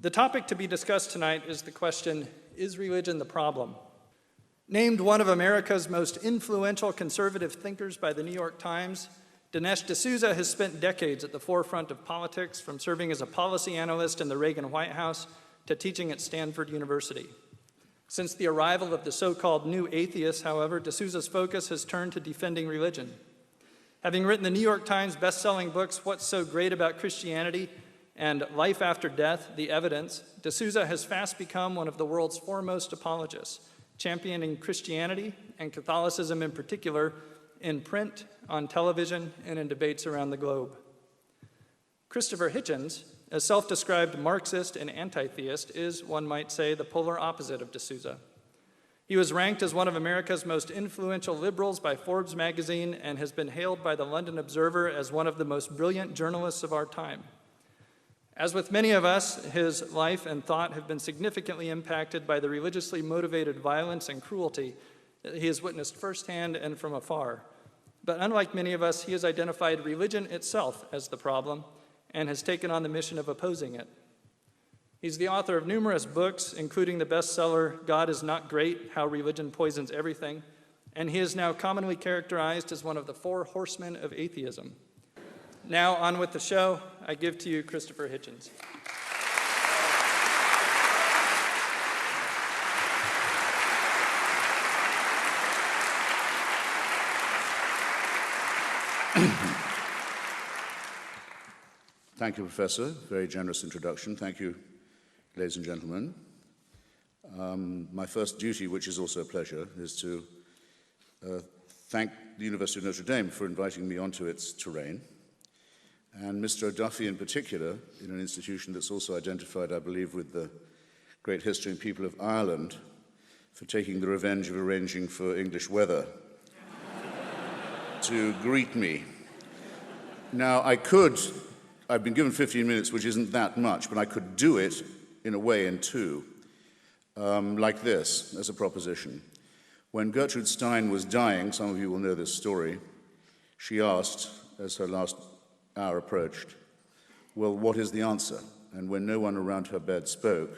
The topic to be discussed tonight is the question, is religion the problem? Named one of America's most influential conservative thinkers by the New York Times, Dinesh D'Souza has spent decades at the forefront of politics, from serving as a policy analyst in the Reagan White House to teaching at Stanford University. Since the arrival of the so-called new atheists, however, D'Souza's focus has turned to defending religion. Having written the New York Times best-selling books, What's So Great About Christianity and Life After Death, The Evidence, D'Souza has fast become one of the world's foremost apologists, championing Christianity and Catholicism in particular in print, on television, and in debates around the globe. Christopher Hitchens, a self-described Marxist and anti-theist, is, one might say, the polar opposite of D'Souza. He was ranked as one of America's most influential liberals by Forbes magazine and has been hailed by the London Observer as one of the most brilliant journalists of our time. As with many of us, his life and thought have been significantly impacted by the religiously motivated violence and cruelty that he has witnessed firsthand and from afar. But unlike many of us, he has identified religion itself as the problem and has taken on the mission of opposing it. He's the author of numerous books, including the bestseller, God Is Not Great, How Religion Poisons Everything, and he is now commonly characterized as one of the four horsemen of atheism. Now, on with the show. I give to you Christopher Hitchens. Thank you, Professor. Very generous introduction. Thank you, ladies and gentlemen. My first duty, which is also a pleasure, is to thank the University of Notre Dame for inviting me onto its terrain, and Mr. O'Duffy in particular, in an institution that's also identified, I believe, with the great history and people of Ireland, for taking the revenge of arranging for English weather to greet me. Now, I've been given 15 minutes, which isn't that much, but I could do it in a way in two, like this, as a proposition. When Gertrude Stein was dying, some of you will know this story, she asked, as her last hour approached, well, what is the answer? And when no one around her bed spoke,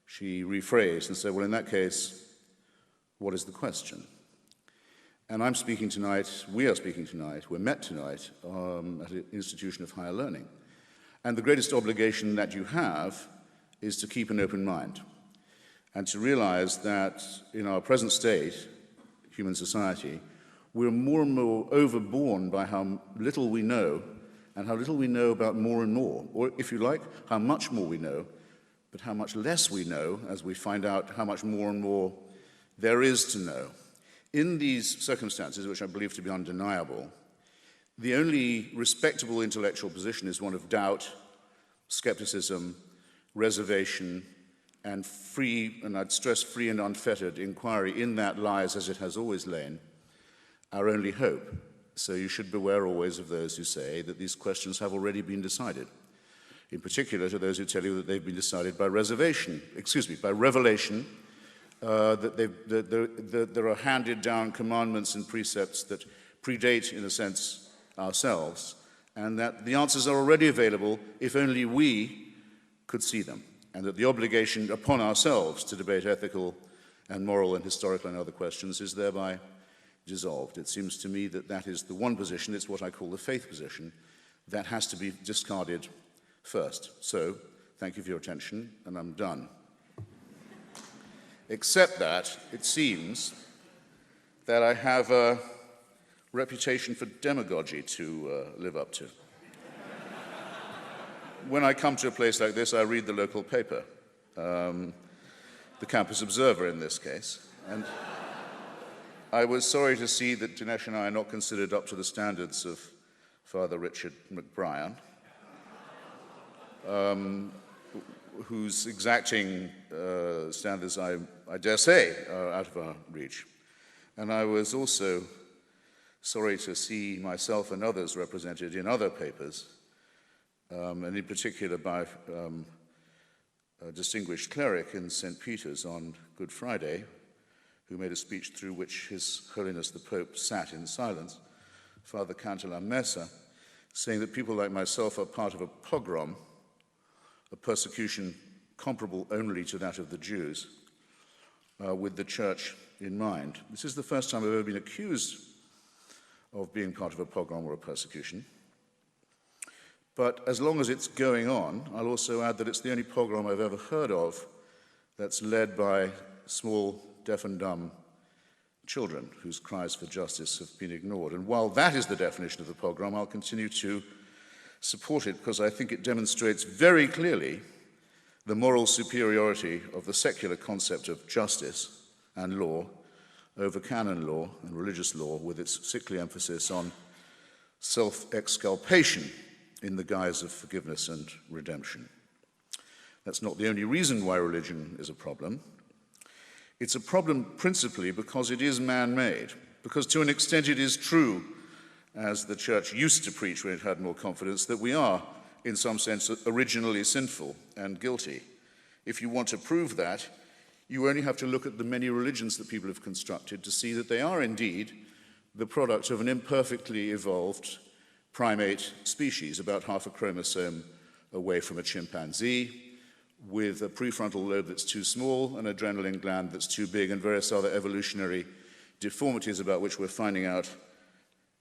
she rephrased and said, well, in that case, what is the question? And I'm speaking tonight, we are speaking tonight, we're met tonight at an institution of higher learning. And the greatest obligation that you have is to keep an open mind and to realize that in our present state, human society, we're more and more overborne by how little we know and how little we know about more and more, or if you like, how much more we know, but how much less we know as we find out how much more and more there is to know. In these circumstances, which I believe to be undeniable, the only respectable intellectual position is one of doubt, skepticism, reservation, and free, and I'd stress free and unfettered inquiry. In that lies, as it has always lain, our only hope. So you should beware always of those who say that these questions have already been decided. In particular, to those who tell you that they've been decided by revelation, that there are handed down commandments and precepts that predate, in a sense, ourselves, and that the answers are already available if only we could see them, and that the obligation upon ourselves to debate ethical and moral and historical and other questions is thereby dissolved. It seems to me that that is the one position, it's what I call the faith position, that has to be discarded first. So, thank you for your attention, and I'm done. Except that it seems that I have a reputation for demagogy to live up to. When I come to a place like this, I read the local paper, the Campus Observer in this case, and I was sorry to see that Dinesh and I are not considered up to the standards of Father Richard McBrien, whose exacting standards, I dare say, are out of our reach. And I was also sorry to see myself and others represented in other papers, and in particular by a distinguished cleric in St. Peter's on Good Friday, who made a speech through which His Holiness the Pope sat in silence, Father Cantalamessa, saying that people like myself are part of a pogrom a persecution comparable only to that of the Jews, with the church in mind. This is the first time I've ever been accused of being part of a pogrom or a persecution. But as long as it's going on, I'll also add that it's the only pogrom I've ever heard of that's led by small, deaf and dumb children whose cries for justice have been ignored. And while that is the definition of the pogrom, I'll continue to support it because I think it demonstrates very clearly the moral superiority of the secular concept of justice and law over canon law and religious law, with its sickly emphasis on self-exculpation in the guise of forgiveness and redemption. That's not the only reason why religion is a problem. It's a problem principally because it is man-made, because to an extent it is true, as the church used to preach when it had more confidence, that we are, in some sense, originally sinful and guilty. If you want to prove that, you only have to look at the many religions that people have constructed to see that they are indeed the product of an imperfectly evolved primate species, about half a chromosome away from a chimpanzee, with a prefrontal lobe that's too small, an adrenaline gland that's too big, and various other evolutionary deformities about which we're finding out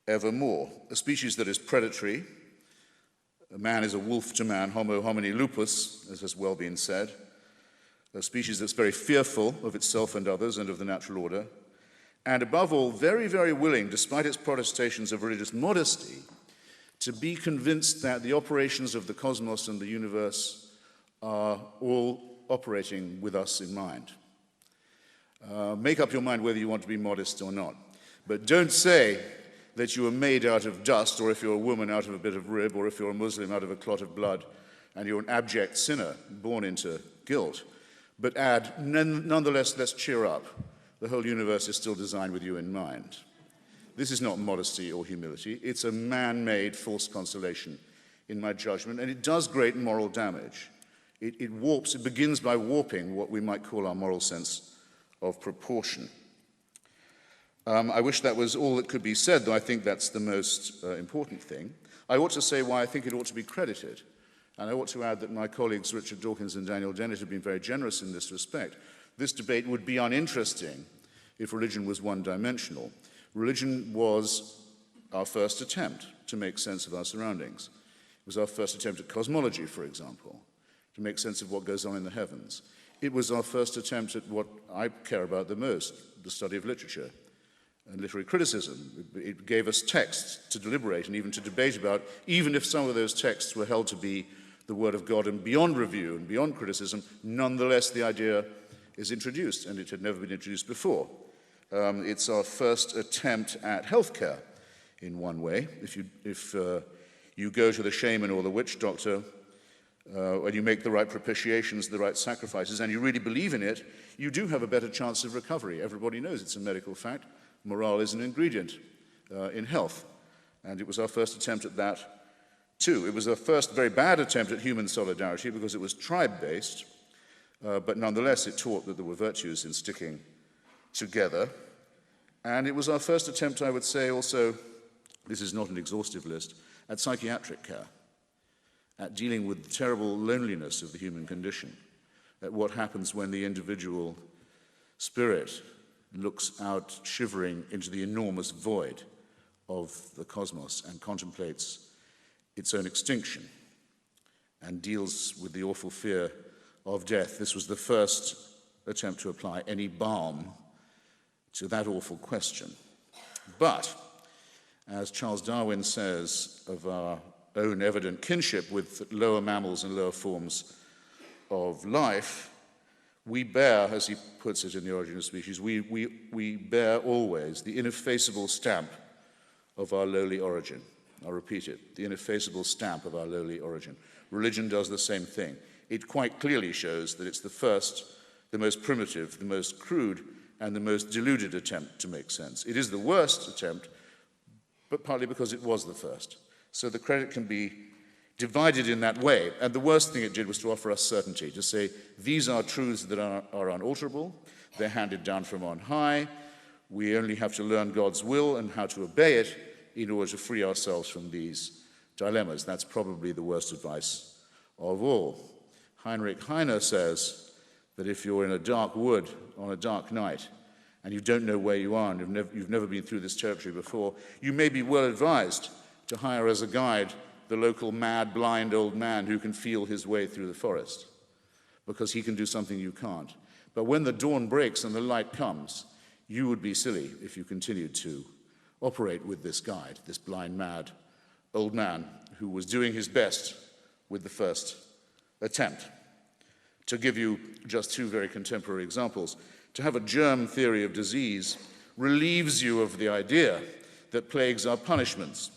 ever more. A species that is predatory. A man is a wolf to man, homo homini lupus, as has well been said. A species that's very fearful of itself and others and of the natural order. And above all, very, very willing, despite its protestations of religious modesty, to be convinced that the operations of the cosmos and the universe are all operating with us in mind. Make up your mind whether you want to be modest or not. But don't say that you were made out of dust, or if you're a woman, out of a bit of rib, or if you're a Muslim, out of a clot of blood, and you're an abject sinner born into guilt. But add, nonetheless, let's cheer up. The whole universe is still designed with you in mind. This is not modesty or humility. It's a man-made false consolation, in my judgment, and it does great moral damage. It begins by warping what we might call our moral sense of proportion. I wish that was all that could be said, though I think that's the most important thing. I ought to say why I think it ought to be credited. And I ought to add that my colleagues Richard Dawkins and Daniel Dennett have been very generous in this respect. This debate would be uninteresting if religion was one-dimensional. Religion was our first attempt to make sense of our surroundings. It was our first attempt at cosmology, for example, to make sense of what goes on in the heavens. It was our first attempt at what I care about the most, the study of literature and literary criticism. It gave us texts to deliberate and even to debate about, even if some of those texts were held to be the word of God and beyond review and beyond criticism, nonetheless the idea is introduced, and it had never been introduced before. It's our first attempt at healthcare, in one way. If you go to the shaman or the witch doctor, and you make the right propitiations, the right sacrifices, and you really believe in it, you do have a better chance of recovery. Everybody knows it's a medical fact. Morale is an ingredient in health. And it was our first attempt at that, too. It was our first very bad attempt at human solidarity because it was tribe-based, but nonetheless it taught that there were virtues in sticking together. And it was our first attempt, I would say also, this is not an exhaustive list, at psychiatric care, at dealing with the terrible loneliness of the human condition, at what happens when the individual spirit looks out shivering into the enormous void of the cosmos and contemplates its own extinction and deals with the awful fear of death. This was the first attempt to apply any balm to that awful question. But, as Charles Darwin says of our own evident kinship with lower mammals and lower forms of life, we bear, as he puts it in The Origin of Species, we bear always the ineffaceable stamp of our lowly origin. I'll repeat it, the ineffaceable stamp of our lowly origin. Religion does the same thing. It quite clearly shows that it's the first, the most primitive, the most crude, and the most deluded attempt to make sense. It is the worst attempt, but partly because it was the first. So the credit can be divided in that way. And the worst thing it did was to offer us certainty, to say, these are truths that are unalterable, they're handed down from on high, we only have to learn God's will and how to obey it in order to free ourselves from these dilemmas. That's probably the worst advice of all. Heinrich Heine says that if you're in a dark wood on a dark night and you don't know where you are and you've never been through this territory before, you may be well advised to hire as a guide the local mad, blind old man who can feel his way through the forest, because he can do something you can't. But when the dawn breaks and the light comes, you would be silly if you continued to operate with this guide, this blind, mad old man who was doing his best with the first attempt. To give you just two very contemporary examples, to have a germ theory of disease relieves you of the idea that plagues are punishments,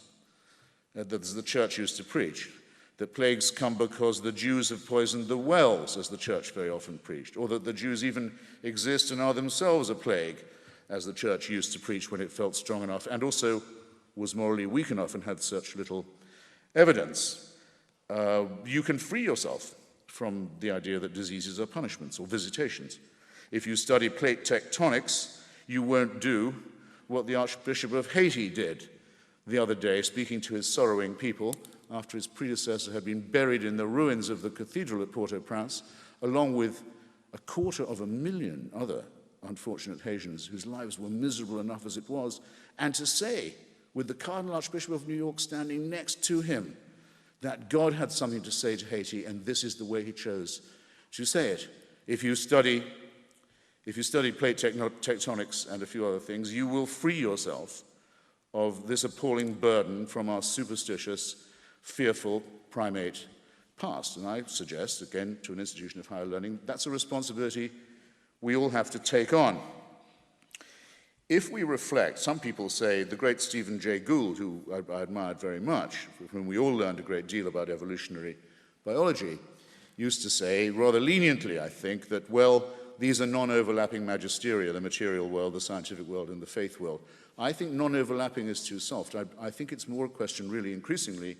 that the church used to preach, that plagues come because the Jews have poisoned the wells, as the church very often preached, or that the Jews even exist and are themselves a plague, as the church used to preach when it felt strong enough and also was morally weak enough and had such little evidence. You can free yourself from the idea that diseases are punishments or visitations. If you study plate tectonics, you won't do what the Archbishop of Haiti did the other day, speaking to his sorrowing people after his predecessor had been buried in the ruins of the cathedral at Port-au-Prince, along with 250,000 other unfortunate Haitians whose lives were miserable enough as it was, and to say, with the Cardinal Archbishop of New York standing next to him, that God had something to say to Haiti, and this is the way he chose to say it. If you study plate tectonics and a few other things, you will free yourself of this appalling burden from our superstitious, fearful primate past. And I suggest, again, to an institution of higher learning, that's a responsibility we all have to take on. If we reflect, some people say the great Stephen Jay Gould, who I admired very much, from whom we all learned a great deal about evolutionary biology, used to say, rather leniently, I think, that, well, these are non-overlapping magisteria, the material world, the scientific world, and the faith world. I think non-overlapping is too soft. I think it's more a question, really, increasingly,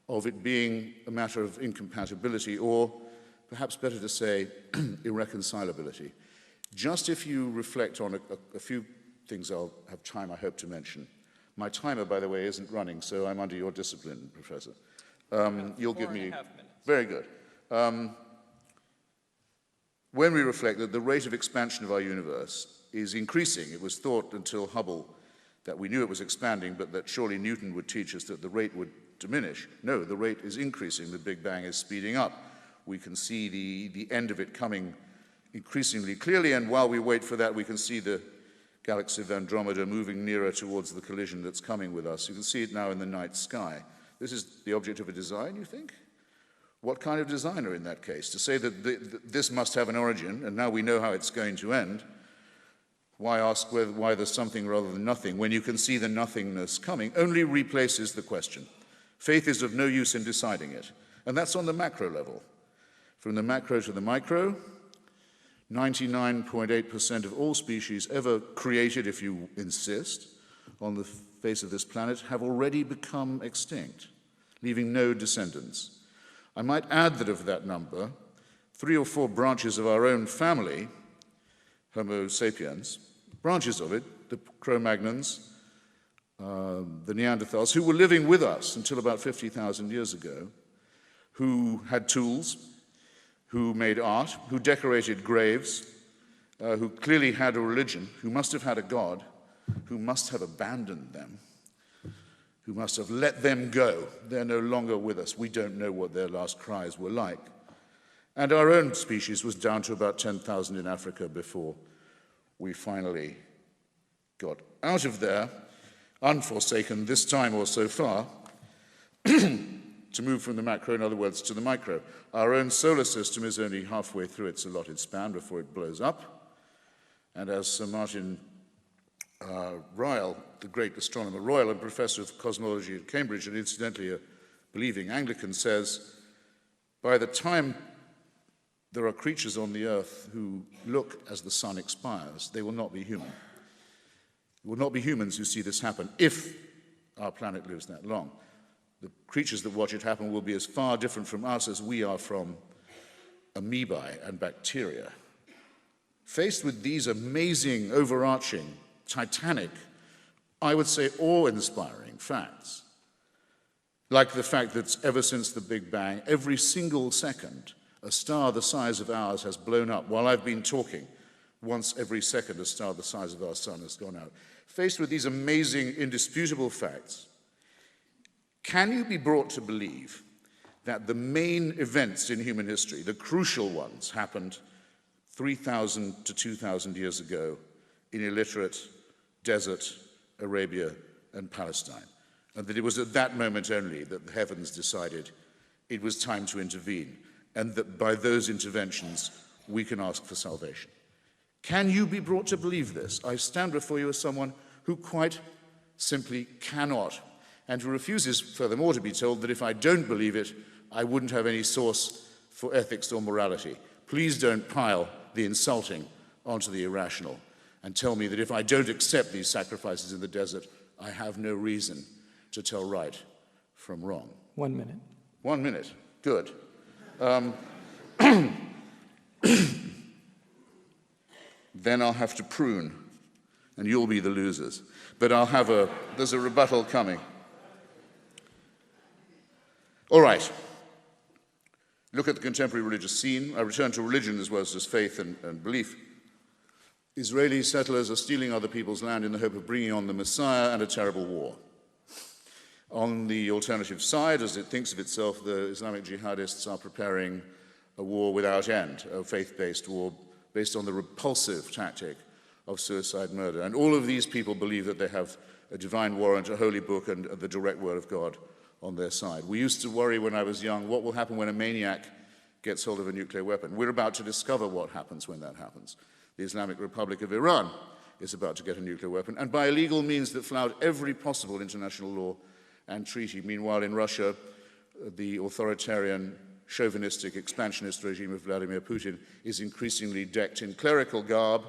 of it being a matter of incompatibility, or perhaps better to say, irreconcilability. Just if you reflect on a few things I'll have time, I hope, to mention. My timer, by the way, isn't running, so I'm under your discipline, Professor. You'll give me... 4.5 minutes. Very good. When we reflect that the rate of expansion of our universe is increasing, it was thought until Hubble that we knew it was expanding, but that surely Newton would teach us that the rate would diminish. No, the rate is increasing. The Big Bang is speeding up. We can see the end of it coming increasingly clearly, and while we wait for that, we can see the galaxy of Andromeda moving nearer towards the collision that's coming with us. You can see it now in the night sky. This is the object of a design, you think? What kind of designer in that case? To say that this must have an origin, and now we know how it's going to end, why ask why there's something rather than nothing when you can see the nothingness coming? Only replaces the question. Faith is of no use in deciding it. And that's on the macro level. From the macro to the micro, 99.8% of all species ever created, if you insist, on the face of this planet have already become extinct, leaving no descendants. I might add that of that number, 3 or 4 branches of our own family, Homo sapiens, branches of it, the Cro-Magnons, the Neanderthals, who were living with us until about 50,000 years ago, who had tools, who made art, who decorated graves, who clearly had a religion, who must have had a God, who must have abandoned them, who must have let them go. They're no longer with us. We don't know what their last cries were like. And our own species was down to about 10,000 in Africa before we finally got out of there, unforsaken this time or so far, to move from the macro, in other words, to the micro. Our own solar system is only halfway through its allotted span before it blows up. And as Sir Martin Ryle, the great astronomer Royal and professor of cosmology at Cambridge, and incidentally a believing Anglican, says, by the time there are creatures on the earth who look as the sun expires, they will not be human. It will not be humans who see this happen if our planet lives that long. The creatures that watch it happen will be as far different from us as we are from amoebae and bacteria. Faced with these amazing, overarching, titanic, I would say awe-inspiring facts, like the fact that ever since the Big Bang, every single second, A star the size of ours has blown up while I've been talking. Once every second, a star the size of our sun has gone out. Faced with these amazing, indisputable facts, can you be brought to believe that the main events in human history, the crucial ones, happened 3,000 to 2,000 years ago in illiterate desert Arabia and Palestine, and that it was at that moment only that the heavens decided it was time to intervene, and that by those interventions we can ask for salvation? Can you be brought to believe this? I stand before you as someone who quite simply cannot, and who refuses furthermore to be told that if I don't believe it, I wouldn't have any source for ethics or morality. Please don't pile the insulting onto the irrational and tell me that if I don't accept these sacrifices in the desert, I have no reason to tell right from wrong. 1 minute. 1 minute. Good. Then I'll have to prune, and you'll be the losers. But there's a rebuttal coming. All right. Look at the contemporary religious scene. I return to religion as well as just faith and belief. Israeli settlers are stealing other people's land in the hope of bringing on the Messiah and a terrible war. On the alternative side, as it thinks of itself, the Islamic jihadists are preparing a war without end, a faith-based war based on the repulsive tactic of suicide murder. And all of these people believe that they have a divine warrant, a holy book, and the direct word of God on their side. We used to worry when I was young, what will happen when a maniac gets hold of a nuclear weapon? We're about to discover what happens when that happens. The Islamic Republic of Iran is about to get a nuclear weapon, and by illegal means that flout every possible international law and treaty. Meanwhile, in Russia, the authoritarian, chauvinistic, expansionist regime of Vladimir Putin is increasingly decked in clerical garb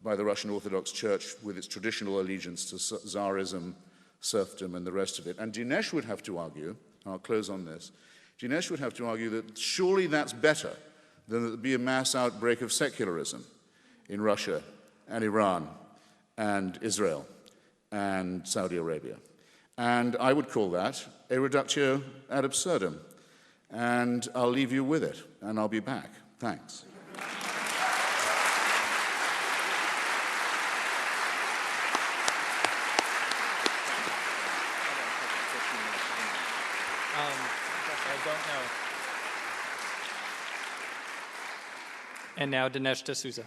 by the Russian Orthodox Church with its traditional allegiance to Tsarism, serfdom, and the rest of it. And Dinesh would have to argue, I'll close on this, Dinesh would have to argue that surely that's better than that there be a mass outbreak of secularism in Russia and Iran and Israel and Saudi Arabia. And I would call that a reductio ad absurdum. And I'll leave you with it, and I'll be back. Thanks. I don't know. And now Dinesh D'Souza.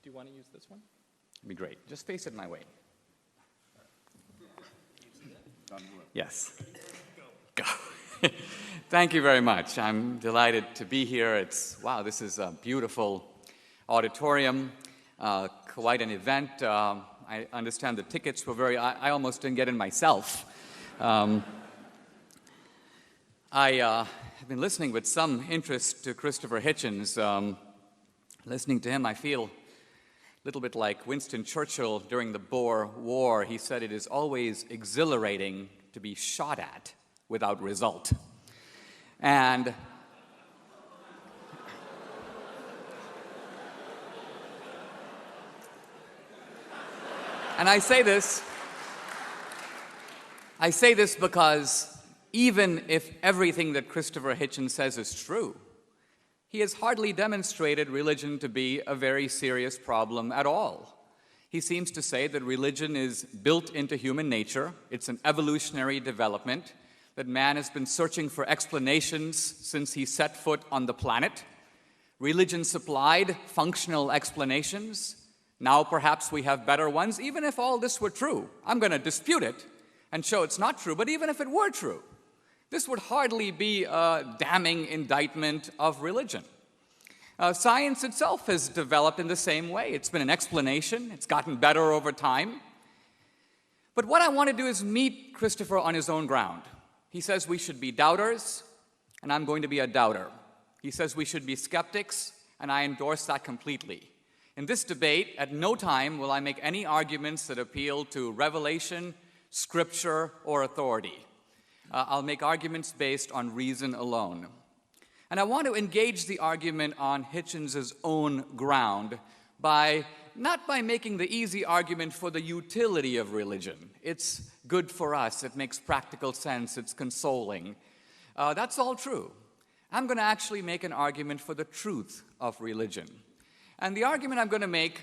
Do you want to use this one? It'd be great. Just face it my way. Yes. Go. Thank you very much. I'm delighted to be here. Wow, this is a beautiful auditorium, quite an event. I understand the tickets were I almost didn't get in myself. I have been listening with some interest to Christopher Hitchens. Listening to him, I feel a little bit like Winston Churchill during the Boer War. He said it is always exhilarating to be shot at without result. And I say this because even if everything that Christopher Hitchens says is true, he has hardly demonstrated religion to be a very serious problem at all. He seems to say that religion is built into human nature. It's an evolutionary development, that man has been searching for explanations since he set foot on the planet. Religion supplied functional explanations. Now perhaps we have better ones. Even if all this were true, I'm going to dispute it and show it's not true, but even if it were true, this would hardly be a damning indictment of religion. Science itself has developed in the same way. It's been an explanation. It's gotten better over time. But what I want to do is meet Christopher on his own ground. He says we should be doubters, and I'm going to be a doubter. He says we should be skeptics, and I endorse that completely. In this debate, at no time will I make any arguments that appeal to revelation, scripture, or authority. I'll make arguments based on reason alone. And I want to engage the argument on Hitchens' own ground not by making the easy argument for the utility of religion. It's good for us, it makes practical sense, it's consoling. That's all true. I'm going to actually make an argument for the truth of religion. And the argument I'm going to make,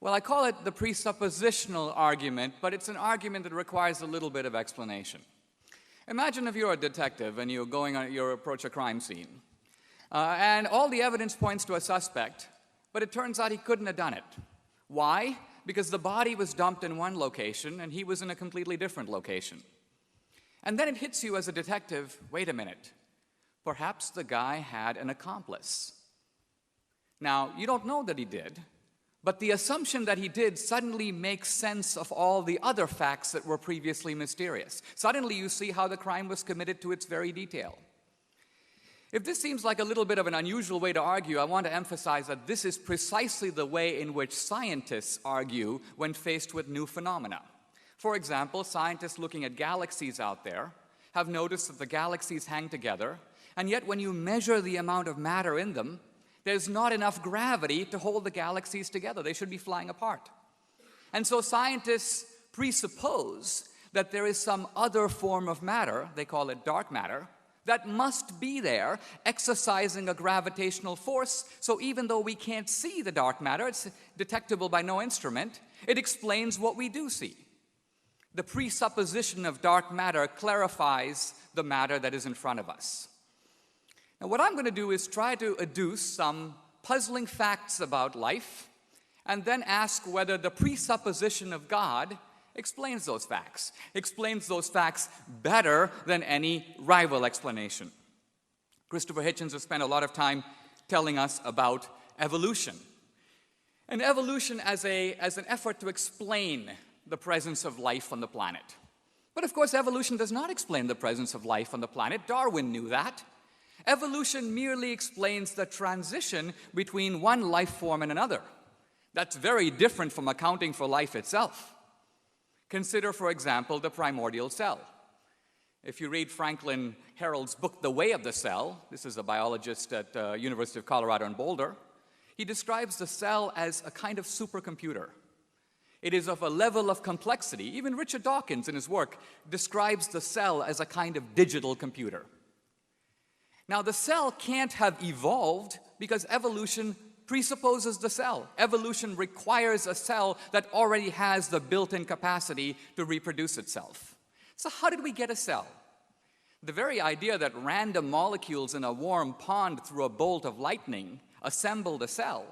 well, I call it the presuppositional argument, but it's an argument that requires a little bit of explanation. Imagine if you're a detective and you approach a crime scene, and all the evidence points to a suspect, but it turns out he couldn't have done it. Why? Because the body was dumped in one location and he was in a completely different location. And then it hits you as a detective, wait a minute, perhaps the guy had an accomplice. Now, you don't know that he did, but the assumption that he did suddenly makes sense of all the other facts that were previously mysterious. Suddenly you see how the crime was committed to its very detail. If this seems like a little bit of an unusual way to argue, I want to emphasize that this is precisely the way in which scientists argue when faced with new phenomena. For example, scientists looking at galaxies out there have noticed that the galaxies hang together, and yet when you measure the amount of matter in them, there's not enough gravity to hold the galaxies together. They should be flying apart. And so scientists presuppose that there is some other form of matter, they call it dark matter, that must be there exercising a gravitational force, so even though we can't see the dark matter, it's detectable by no instrument, it explains what we do see. The presupposition of dark matter clarifies the matter that is in front of us. Now, what I'm going to do is try to adduce some puzzling facts about life and then ask whether the presupposition of God explains those facts better than any rival explanation. Christopher Hitchens has spent a lot of time telling us about evolution. And evolution as an effort to explain the presence of life on the planet. But of course, evolution does not explain the presence of life on the planet. Darwin knew that. Evolution merely explains the transition between one life form and another. That's very different from accounting for life itself. Consider, for example, the primordial cell. If you read Franklin Harold's book, The Way of the Cell, this is a biologist at University of Colorado in Boulder, he describes the cell as a kind of supercomputer. It is of a level of complexity. Even Richard Dawkins in his work describes the cell as a kind of digital computer. Now, the cell can't have evolved because evolution presupposes the cell. Evolution requires a cell that already has the built-in capacity to reproduce itself. So how did we get a cell? The very idea that random molecules in a warm pond through a bolt of lightning assembled a cell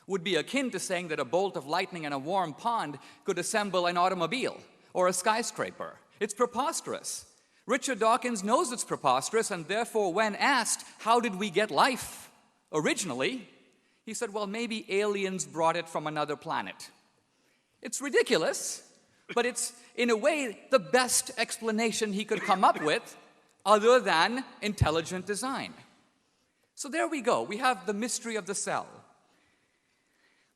would be akin to saying that a bolt of lightning in a warm pond could assemble an automobile or a skyscraper. It's preposterous. Richard Dawkins knows it's preposterous, and therefore when asked, how did we get life originally, he said, well, maybe aliens brought it from another planet. It's ridiculous, but it's, in a way, the best explanation he could come up with other than intelligent design. So there we go. We have the mystery of the cell.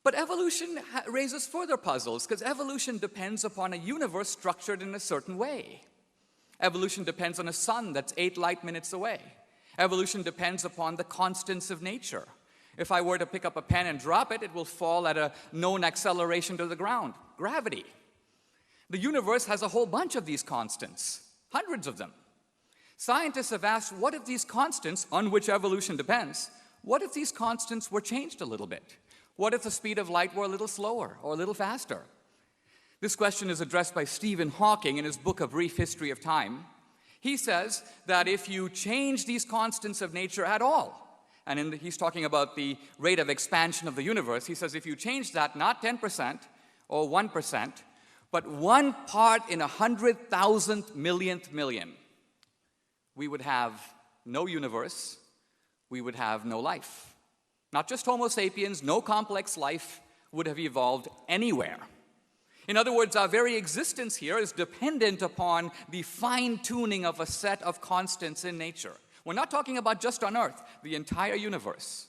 But evolution raises further puzzles, because evolution depends upon a universe structured in a certain way. Evolution depends on a sun that's 8 light minutes away. Evolution depends upon the constants of nature. If I were to pick up a pen and drop it, it will fall at a known acceleration to the ground, gravity. The universe has a whole bunch of these constants, hundreds of them. Scientists have asked, what if these constants, on which evolution depends, what if these constants were changed a little bit? What if the speed of light were a little slower or a little faster? This question is addressed by Stephen Hawking in his book A Brief History of Time. He says that if you change these constants of nature at all, and he's talking about the rate of expansion of the universe, he says if you change that not 10% or 1%, but 1 part in 100,000 millionth million, we would have no universe, we would have no life. Not just Homo sapiens, no complex life would have evolved anywhere. In other words, our very existence here is dependent upon the fine-tuning of a set of constants in nature. We're not talking about just on Earth, the entire universe.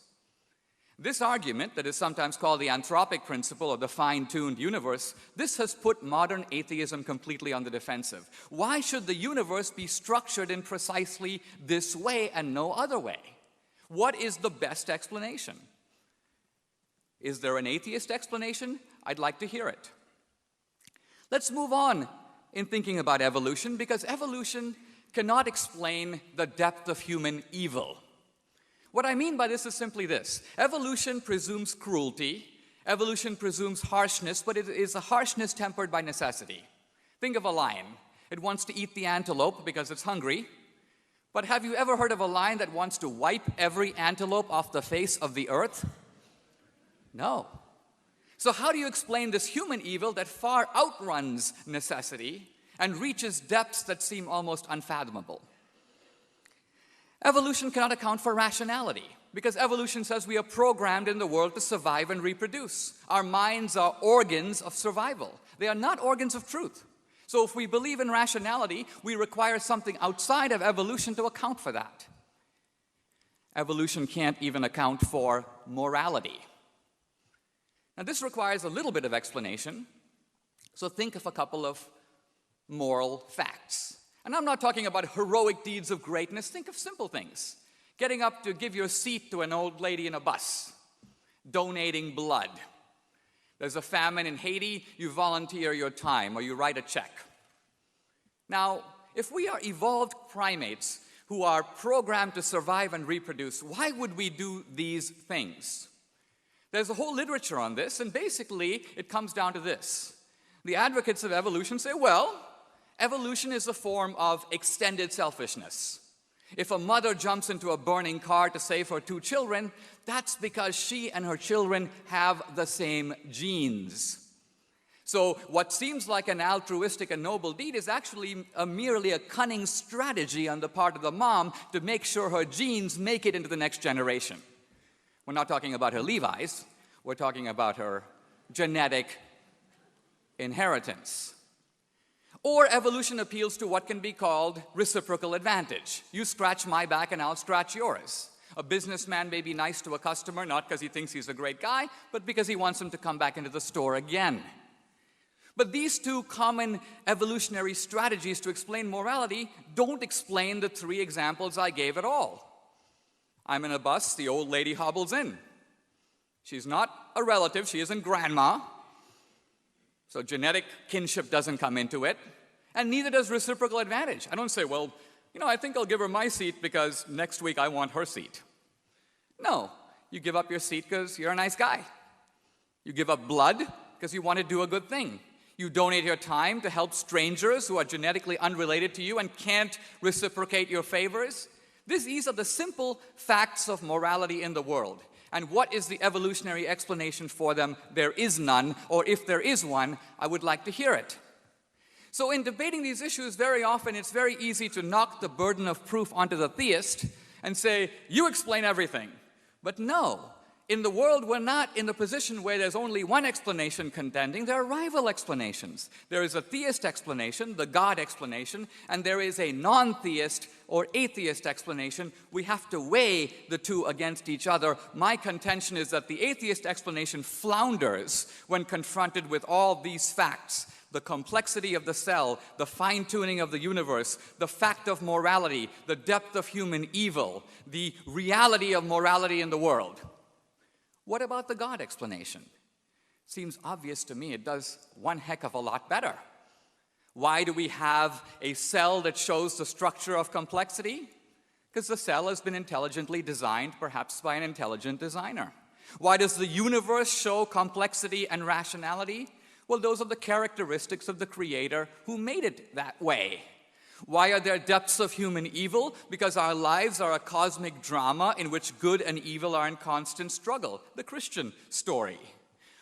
This argument, that is sometimes called the anthropic principle or the fine-tuned universe, this has put modern atheism completely on the defensive. Why should the universe be structured in precisely this way and no other way? What is the best explanation? Is there an atheist explanation? I'd like to hear it. Let's move on in thinking about evolution, because evolution cannot explain the depth of human evil. What I mean by this is simply this. Evolution presumes cruelty. Evolution presumes harshness, but it is a harshness tempered by necessity. Think of a lion. It wants to eat the antelope because it's hungry. But have you ever heard of a lion that wants to wipe every antelope off the face of the earth? No. So how do you explain this human evil that far outruns necessity and reaches depths that seem almost unfathomable? Evolution cannot account for rationality, because evolution says we are programmed in the world to survive and reproduce. Our minds are organs of survival. They are not organs of truth. So if we believe in rationality, we require something outside of evolution to account for that. Evolution can't even account for morality. Now, this requires a little bit of explanation. So think of a couple of moral facts. And I'm not talking about heroic deeds of greatness. Think of simple things. Getting up to give your seat to an old lady in a bus. Donating blood. There's a famine in Haiti, you volunteer your time or you write a check. Now, if we are evolved primates who are programmed to survive and reproduce, why would we do these things? There's a whole literature on this, and basically it comes down to this. The advocates of evolution say, well, evolution is a form of extended selfishness. If a mother jumps into a burning car to save her 2 children, that's because she and her children have the same genes. So what seems like an altruistic and noble deed is actually merely a cunning strategy on the part of the mom to make sure her genes make it into the next generation. We're not talking about her Levi's. We're talking about her genetic inheritance. Or evolution appeals to what can be called reciprocal advantage. You scratch my back and I'll scratch yours. A businessman may be nice to a customer, not because he thinks he's a great guy, but because he wants him to come back into the store again. But these two common evolutionary strategies to explain morality don't explain the 3 examples I gave at all. I'm in a bus, the old lady hobbles in. She's not a relative, she isn't grandma. So genetic kinship doesn't come into it, and neither does reciprocal advantage. I don't say, well, I think I'll give her my seat because next week I want her seat. No, you give up your seat because you're a nice guy. You give up blood because you want to do a good thing. You donate your time to help strangers who are genetically unrelated to you and can't reciprocate your favors. These are the simple facts of morality in the world. And what is the evolutionary explanation for them? There is none, or if there is one, I would like to hear it. So in debating these issues, very often it's very easy to knock the burden of proof onto the theist and say, you explain everything. But no, in the world we're not in the position where there's only one explanation contending. There are rival explanations. There is a theist explanation, the God explanation, and there is a non-theist or atheist explanation. We have to weigh the two against each other. My contention is that the atheist explanation flounders when confronted with all these facts. The complexity of the cell, the fine-tuning of the universe, the fact of morality, the depth of human evil, the reality of morality in the world. What about the God explanation? Seems obvious to me it does one heck of a lot better. Why do we have a cell that shows the structure of complexity? Because the cell has been intelligently designed, perhaps by an intelligent designer. Why does the universe show complexity and rationality? Well, those are the characteristics of the Creator who made it that way. Why are there depths of human evil? Because our lives are a cosmic drama in which good and evil are in constant struggle. The Christian story.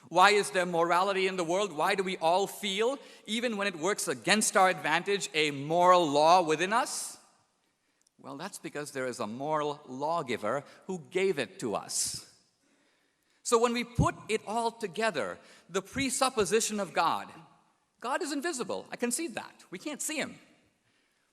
Why is there morality in the world? Why do we all feel, even when it works against our advantage, a moral law within us? Well, that's because there is a moral lawgiver who gave it to us. So when we put it all together, the presupposition of God is invisible. I concede that. We can't see him.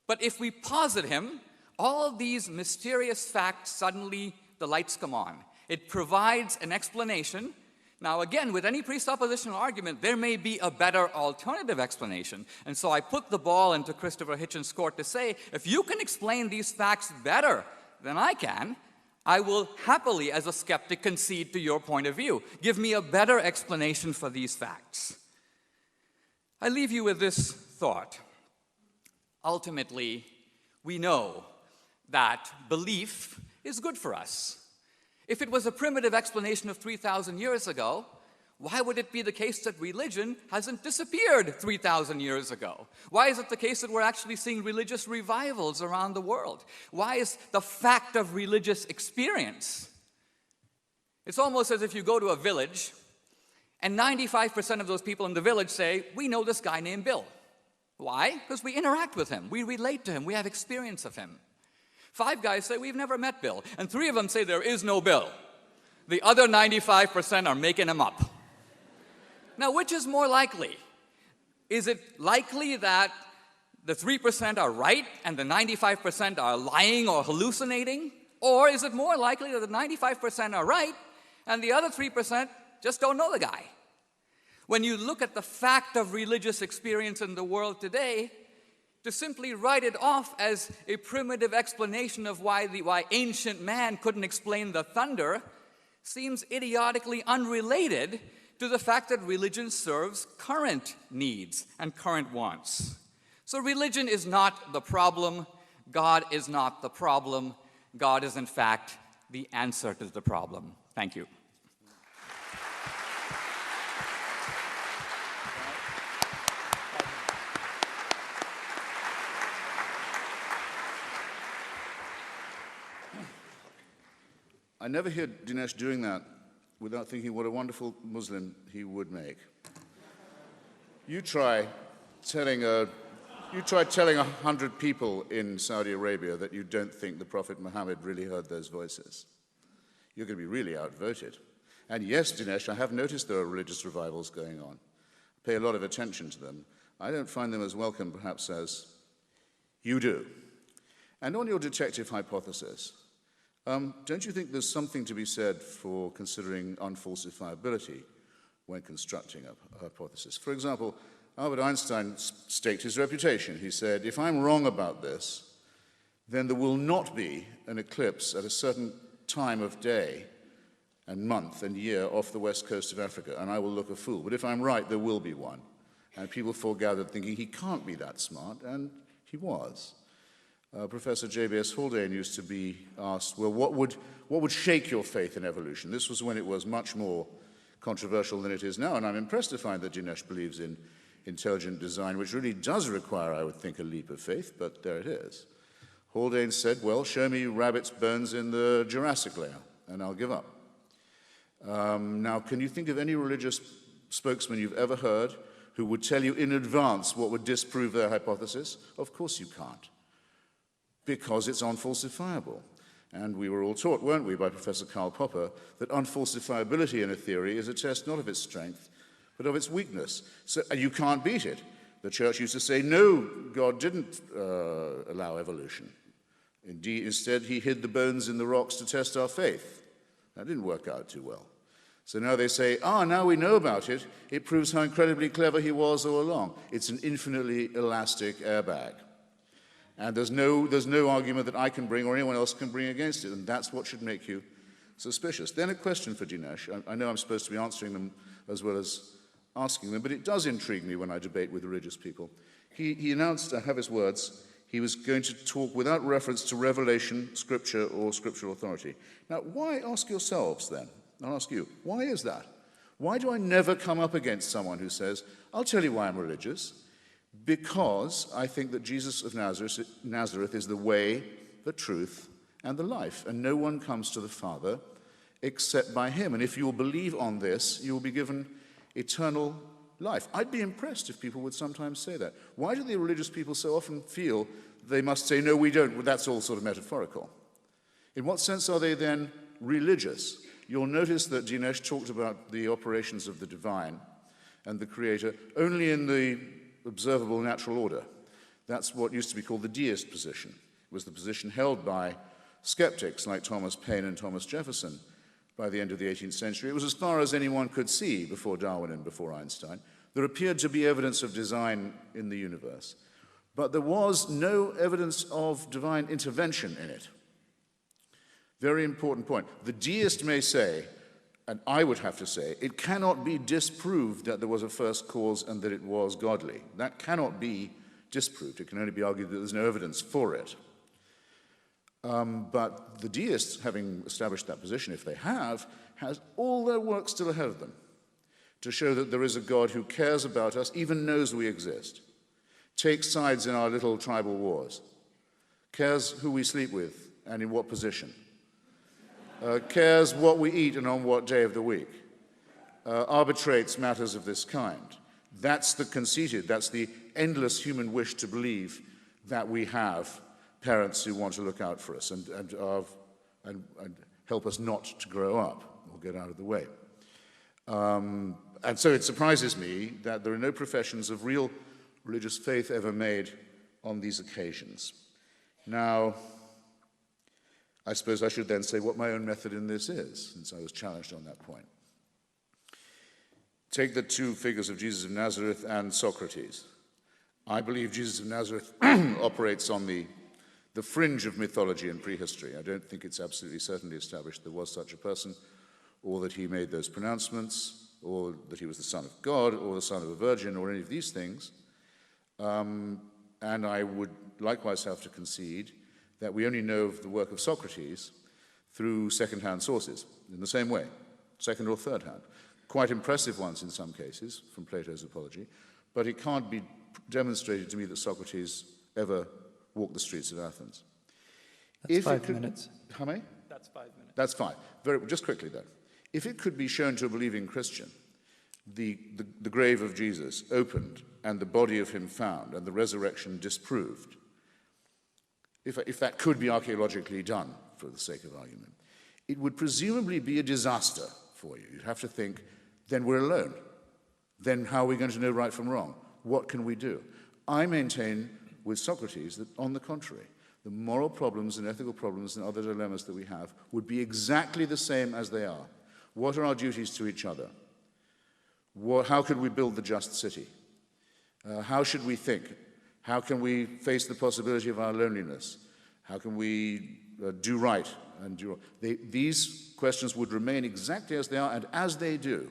But if we posit him, all these mysterious facts, suddenly the lights come on. It provides an explanation. Now again, with any presuppositional argument, there may be a better alternative explanation. And so I put the ball into Christopher Hitchens' court to say, if you can explain these facts better than I can, I will happily, as a skeptic, concede to your point of view. Give me a better explanation for these facts. I leave you with this thought. Ultimately, we know that belief is good for us. If it was a primitive explanation of 3,000 years ago, why would it be the case that religion hasn't disappeared 3,000 years ago? Why is it the case that we're actually seeing religious revivals around the world? Why is the fact of religious experience? It's almost as if you go to a village and 95% of those people in the village say, we know this guy named Bill. Why? Because we interact with him, we relate to him, we have experience of him. 5 guys say, we've never met Bill, and 3 of them say there is no Bill. The other 95% are making him up. Now, which is more likely? Is it likely that the 3% are right and the 95% are lying or hallucinating? Or is it more likely that the 95% are right and the other 3% just don't know the guy? When you look at the fact of religious experience in the world today, to simply write it off as a primitive explanation of why ancient man couldn't explain the thunder seems idiotically unrelated to the fact that religion serves current needs and current wants. So religion is not the problem. God is not the problem. God is, in fact, the answer to the problem. Thank you. I never hear Dinesh doing that without thinking what a wonderful Muslim he would make. You try telling 100 people in Saudi Arabia that you don't think the Prophet Muhammad really heard those voices. You're going to be really outvoted. And yes, Dinesh, I have noticed there are religious revivals going on. I pay a lot of attention to them. I don't find them as welcome, perhaps, as you do. And on your detective hypothesis, don't you think there's something to be said for considering unfalsifiability when constructing a hypothesis? For example, Albert Einstein staked his reputation. He said, if I'm wrong about this, then there will not be an eclipse at a certain time of day and month and year off the west coast of Africa, and I will look a fool. But if I'm right, there will be one. And people foregathered thinking he can't be that smart, and he was. Professor J.B.S. Haldane used to be asked, well, what would shake your faith in evolution? This was when it was much more controversial than it is now, and I'm impressed to find that Dinesh believes in intelligent design, which really does require, I would think, a leap of faith, but there it is. Haldane said, well, show me rabbits' bones in the Jurassic layer, and I'll give up. Now, can you think of any religious spokesman you've ever heard who would tell you in advance what would disprove their hypothesis? Of course you can't, because it's unfalsifiable. And we were all taught, weren't we, by Professor Karl Popper, that unfalsifiability in a theory is a test not of its strength, but of its weakness. So you can't beat it. The church used to say, no, God didn't allow evolution. Indeed, instead, he hid the bones in the rocks to test our faith. That didn't work out too well. So now they say, now we know about it. It proves how incredibly clever he was all along. It's an infinitely elastic airbag. And there's no argument that I can bring or anyone else can bring against it, and that's what should make you suspicious. Then a question for Dinesh. I know I'm supposed to be answering them as well as asking them, but it does intrigue me when I debate with religious people. He announced, I have his words, he was going to talk without reference to revelation, scripture, or scriptural authority. Now, why ask yourselves then? I'll ask you, why is that? Why do I never come up against someone who says, I'll tell you why I'm religious? Because I think that Jesus of Nazareth is the way, the truth, and the life, and no one comes to the Father except by him. And if you will believe on this, you will be given eternal life. I'd be impressed if people would sometimes say that. Why do the religious people so often feel they must say, no, we don't, well, that's all sort of metaphorical? In what sense are they then religious? You'll notice that Dinesh talked about the operations of the divine and the Creator only in the observable natural order. That's what used to be called the deist position. It was the position held by skeptics like Thomas Paine and Thomas Jefferson by the end of the 18th century. It was as far as anyone could see before Darwin and before Einstein. There appeared to be evidence of design in the universe, but there was no evidence of divine intervention in it. Very important point. The deist may say, and I would have to say, it cannot be disproved that there was a first cause and that it was godly. That cannot be disproved. It can only be argued that there's no evidence for it. But the deists, having established that position, if they have, has all their work still ahead of them to show that there is a God who cares about us, even knows we exist, takes sides in our little tribal wars, cares who we sleep with and in what position, cares what we eat and on what day of the week, arbitrates matters of this kind. That's the conceited, that's the endless human wish to believe that we have parents who want to look out for us and help us not to grow up or get out of the way. And so it surprises me that there are no professions of real religious faith ever made on these occasions. Now, I suppose I should then say what my own method in this is, since I was challenged on that point. Take the two figures of Jesus of Nazareth and Socrates. I believe Jesus of Nazareth operates on the fringe of mythology and prehistory. I don't think it's absolutely certainly established there was such a person, or that he made those pronouncements, or that he was the Son of God, or the Son of a Virgin, or any of these things. And I would likewise have to concede that we only know of the work of Socrates through second-hand sources, in the same way, second or third-hand. Quite impressive ones in some cases, from Plato's Apology, but it can't be demonstrated to me that Socrates ever walked the streets of Athens. That's 5 minutes. How many? That's 5 minutes. That's fine. Just quickly, though. If it could be shown to a believing Christian, the grave of Jesus opened and the body of him found and the resurrection disproved, if that could be archaeologically done, for the sake of argument, it would presumably be a disaster for you. You'd have to think, then we're alone. Then how are we going to know right from wrong? What can we do? I maintain with Socrates that, on the contrary, the moral problems and ethical problems and other dilemmas that we have would be exactly the same as they are. What are our duties to each other? How could we build the just city? How should we think? How can we face the possibility of our loneliness? How can we do right? These questions would remain exactly as they are, and as they do.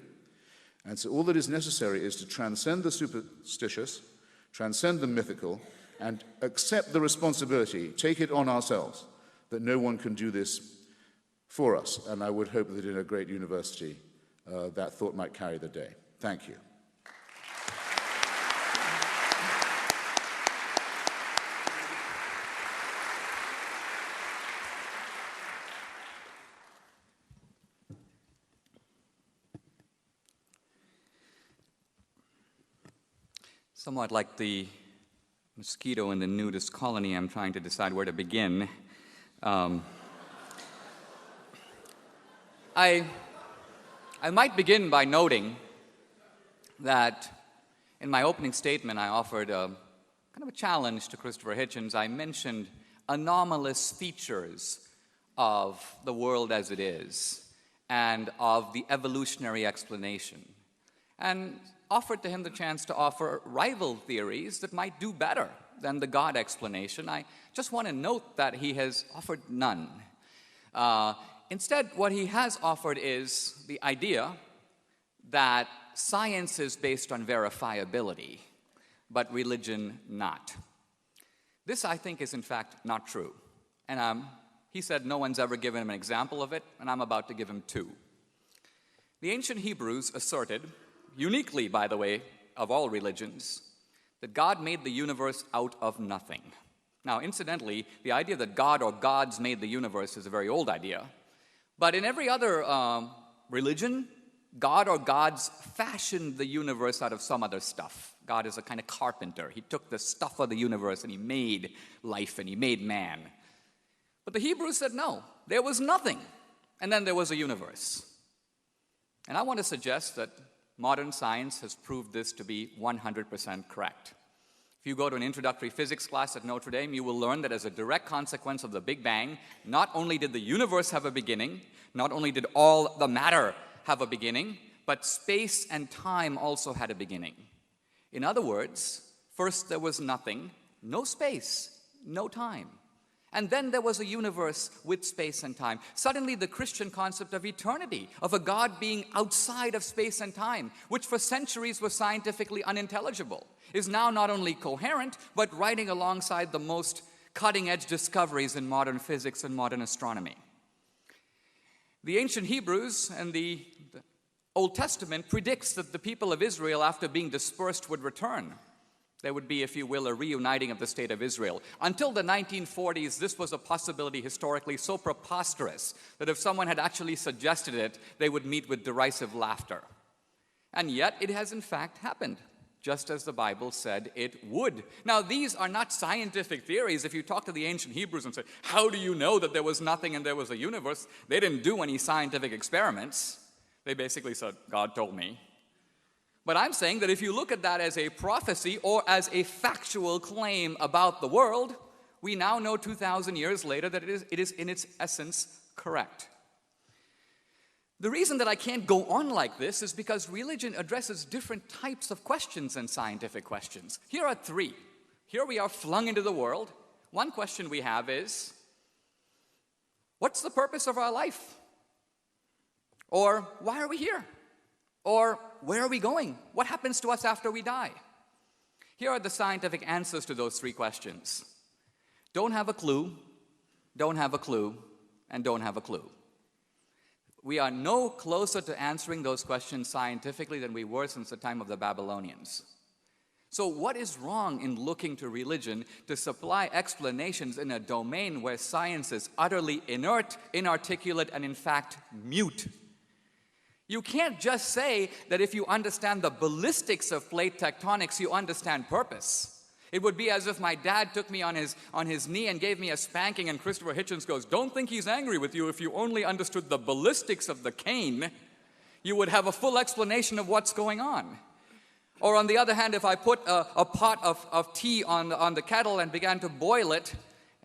And so all that is necessary is to transcend the superstitious, transcend the mythical, and accept the responsibility, take it on ourselves, that no one can do this for us. And I would hope that in a great university, that thought might carry the day. Thank you. Somewhat like the mosquito in the nudist colony, I'm trying to decide where to begin. I might begin by noting that in my opening statement I offered a kind of a challenge to Christopher Hitchens. I mentioned anomalous features of the world as it is and of the evolutionary explanation, and offered to him the chance to offer rival theories that might do better than the God explanation. I just want to note that he has offered none. Instead, what he has offered is the idea that science is based on verifiability, but religion not. This, I think, is in fact not true. And he said no one's ever given him an example of it, and I'm about to give him two. The ancient Hebrews asserted, uniquely, by the way, of all religions, that God made the universe out of nothing. Now, incidentally, the idea that God or gods made the universe is a very old idea. But in every other religion, God or gods fashioned the universe out of some other stuff. God is a kind of carpenter. He took the stuff of the universe and he made life and he made man. But the Hebrews said no, there was nothing, and then there was a universe. And I want to suggest that modern science has proved this to be 100% correct. If you go to an introductory physics class at Notre Dame, you will learn that as a direct consequence of the Big Bang, not only did the universe have a beginning, not only did all the matter have a beginning, but space and time also had a beginning. In other words, first there was nothing, no space, no time. And then there was a universe with space and time. Suddenly the Christian concept of eternity, of a God being outside of space and time, which for centuries was scientifically unintelligible, is now not only coherent, but riding alongside the most cutting-edge discoveries in modern physics and modern astronomy. The ancient Hebrews and the Old Testament predicts that the people of Israel, after being dispersed, would return. There would be, if you will, a reuniting of the state of Israel. Until the 1940s, this was a possibility historically so preposterous that if someone had actually suggested it, they would meet with derisive laughter. And yet, it has in fact happened, just as the Bible said it would. Now, these are not scientific theories. If you talk to the ancient Hebrews and say, how do you know that there was nothing and there was a universe? They didn't do any scientific experiments. They basically said, God told me. But I'm saying that if you look at that as a prophecy or as a factual claim about the world, we now know 2,000 years later that it is in its essence correct. The reason that I can't go on like this is because religion addresses different types of questions than scientific questions. Here are three. Here we are flung into the world. One question we have is, what's the purpose of our life? Or, why are we here? Or, where are we going? What happens to us after we die? Here are the scientific answers to those three questions. Don't have a clue, don't have a clue, and don't have a clue. We are no closer to answering those questions scientifically than we were since the time of the Babylonians. So what is wrong in looking to religion to supply explanations in a domain where science is utterly inert, inarticulate, and in fact mute? You can't just say that if you understand the ballistics of plate tectonics, you understand purpose. It would be as if my dad took me on his knee and gave me a spanking, and Christopher Hitchens goes, don't think he's angry with you. If you only understood the ballistics of the cane, you would have a full explanation of what's going on. Or on the other hand, if I put a pot of tea on the kettle and began to boil it,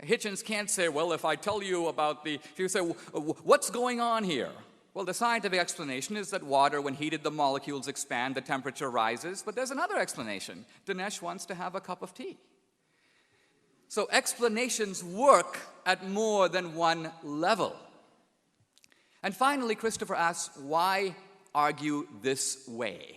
Hitchens can't say, well, if I tell you about if you say, what's going on here? Well, the scientific explanation is that water, when heated, the molecules expand, the temperature rises. But there's another explanation. Dinesh wants to have a cup of tea. So explanations work at more than one level. And finally, Christopher asks, why argue this way?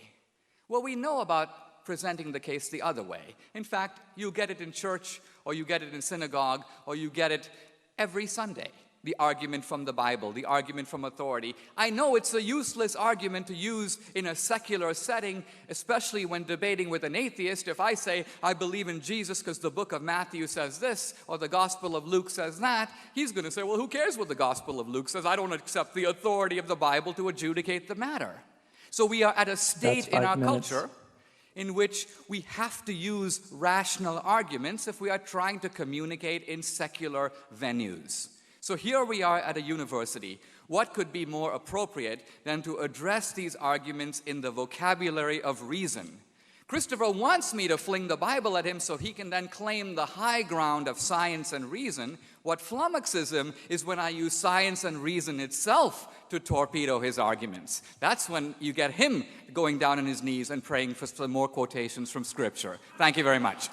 Well, we know about presenting the case the other way. In fact, you get it in church, or you get it in synagogue, or you get it every Sunday. The argument from the Bible, the argument from authority. I know it's a useless argument to use in a secular setting, especially when debating with an atheist. If I say, I believe in Jesus because the book of Matthew says this, or the Gospel of Luke says that, he's going to say, well, who cares what the Gospel of Luke says? I don't accept the authority of the Bible to adjudicate the matter. So we are at a state in our culture in which we have to use rational arguments if we are trying to communicate in secular venues. So here we are at a university. What could be more appropriate than to address these arguments in the vocabulary of reason? Christopher wants me to fling the Bible at him so he can then claim the high ground of science and reason. What flummoxes him is when I use science and reason itself to torpedo his arguments. That's when you get him going down on his knees and praying for some more quotations from Scripture. Thank you very much.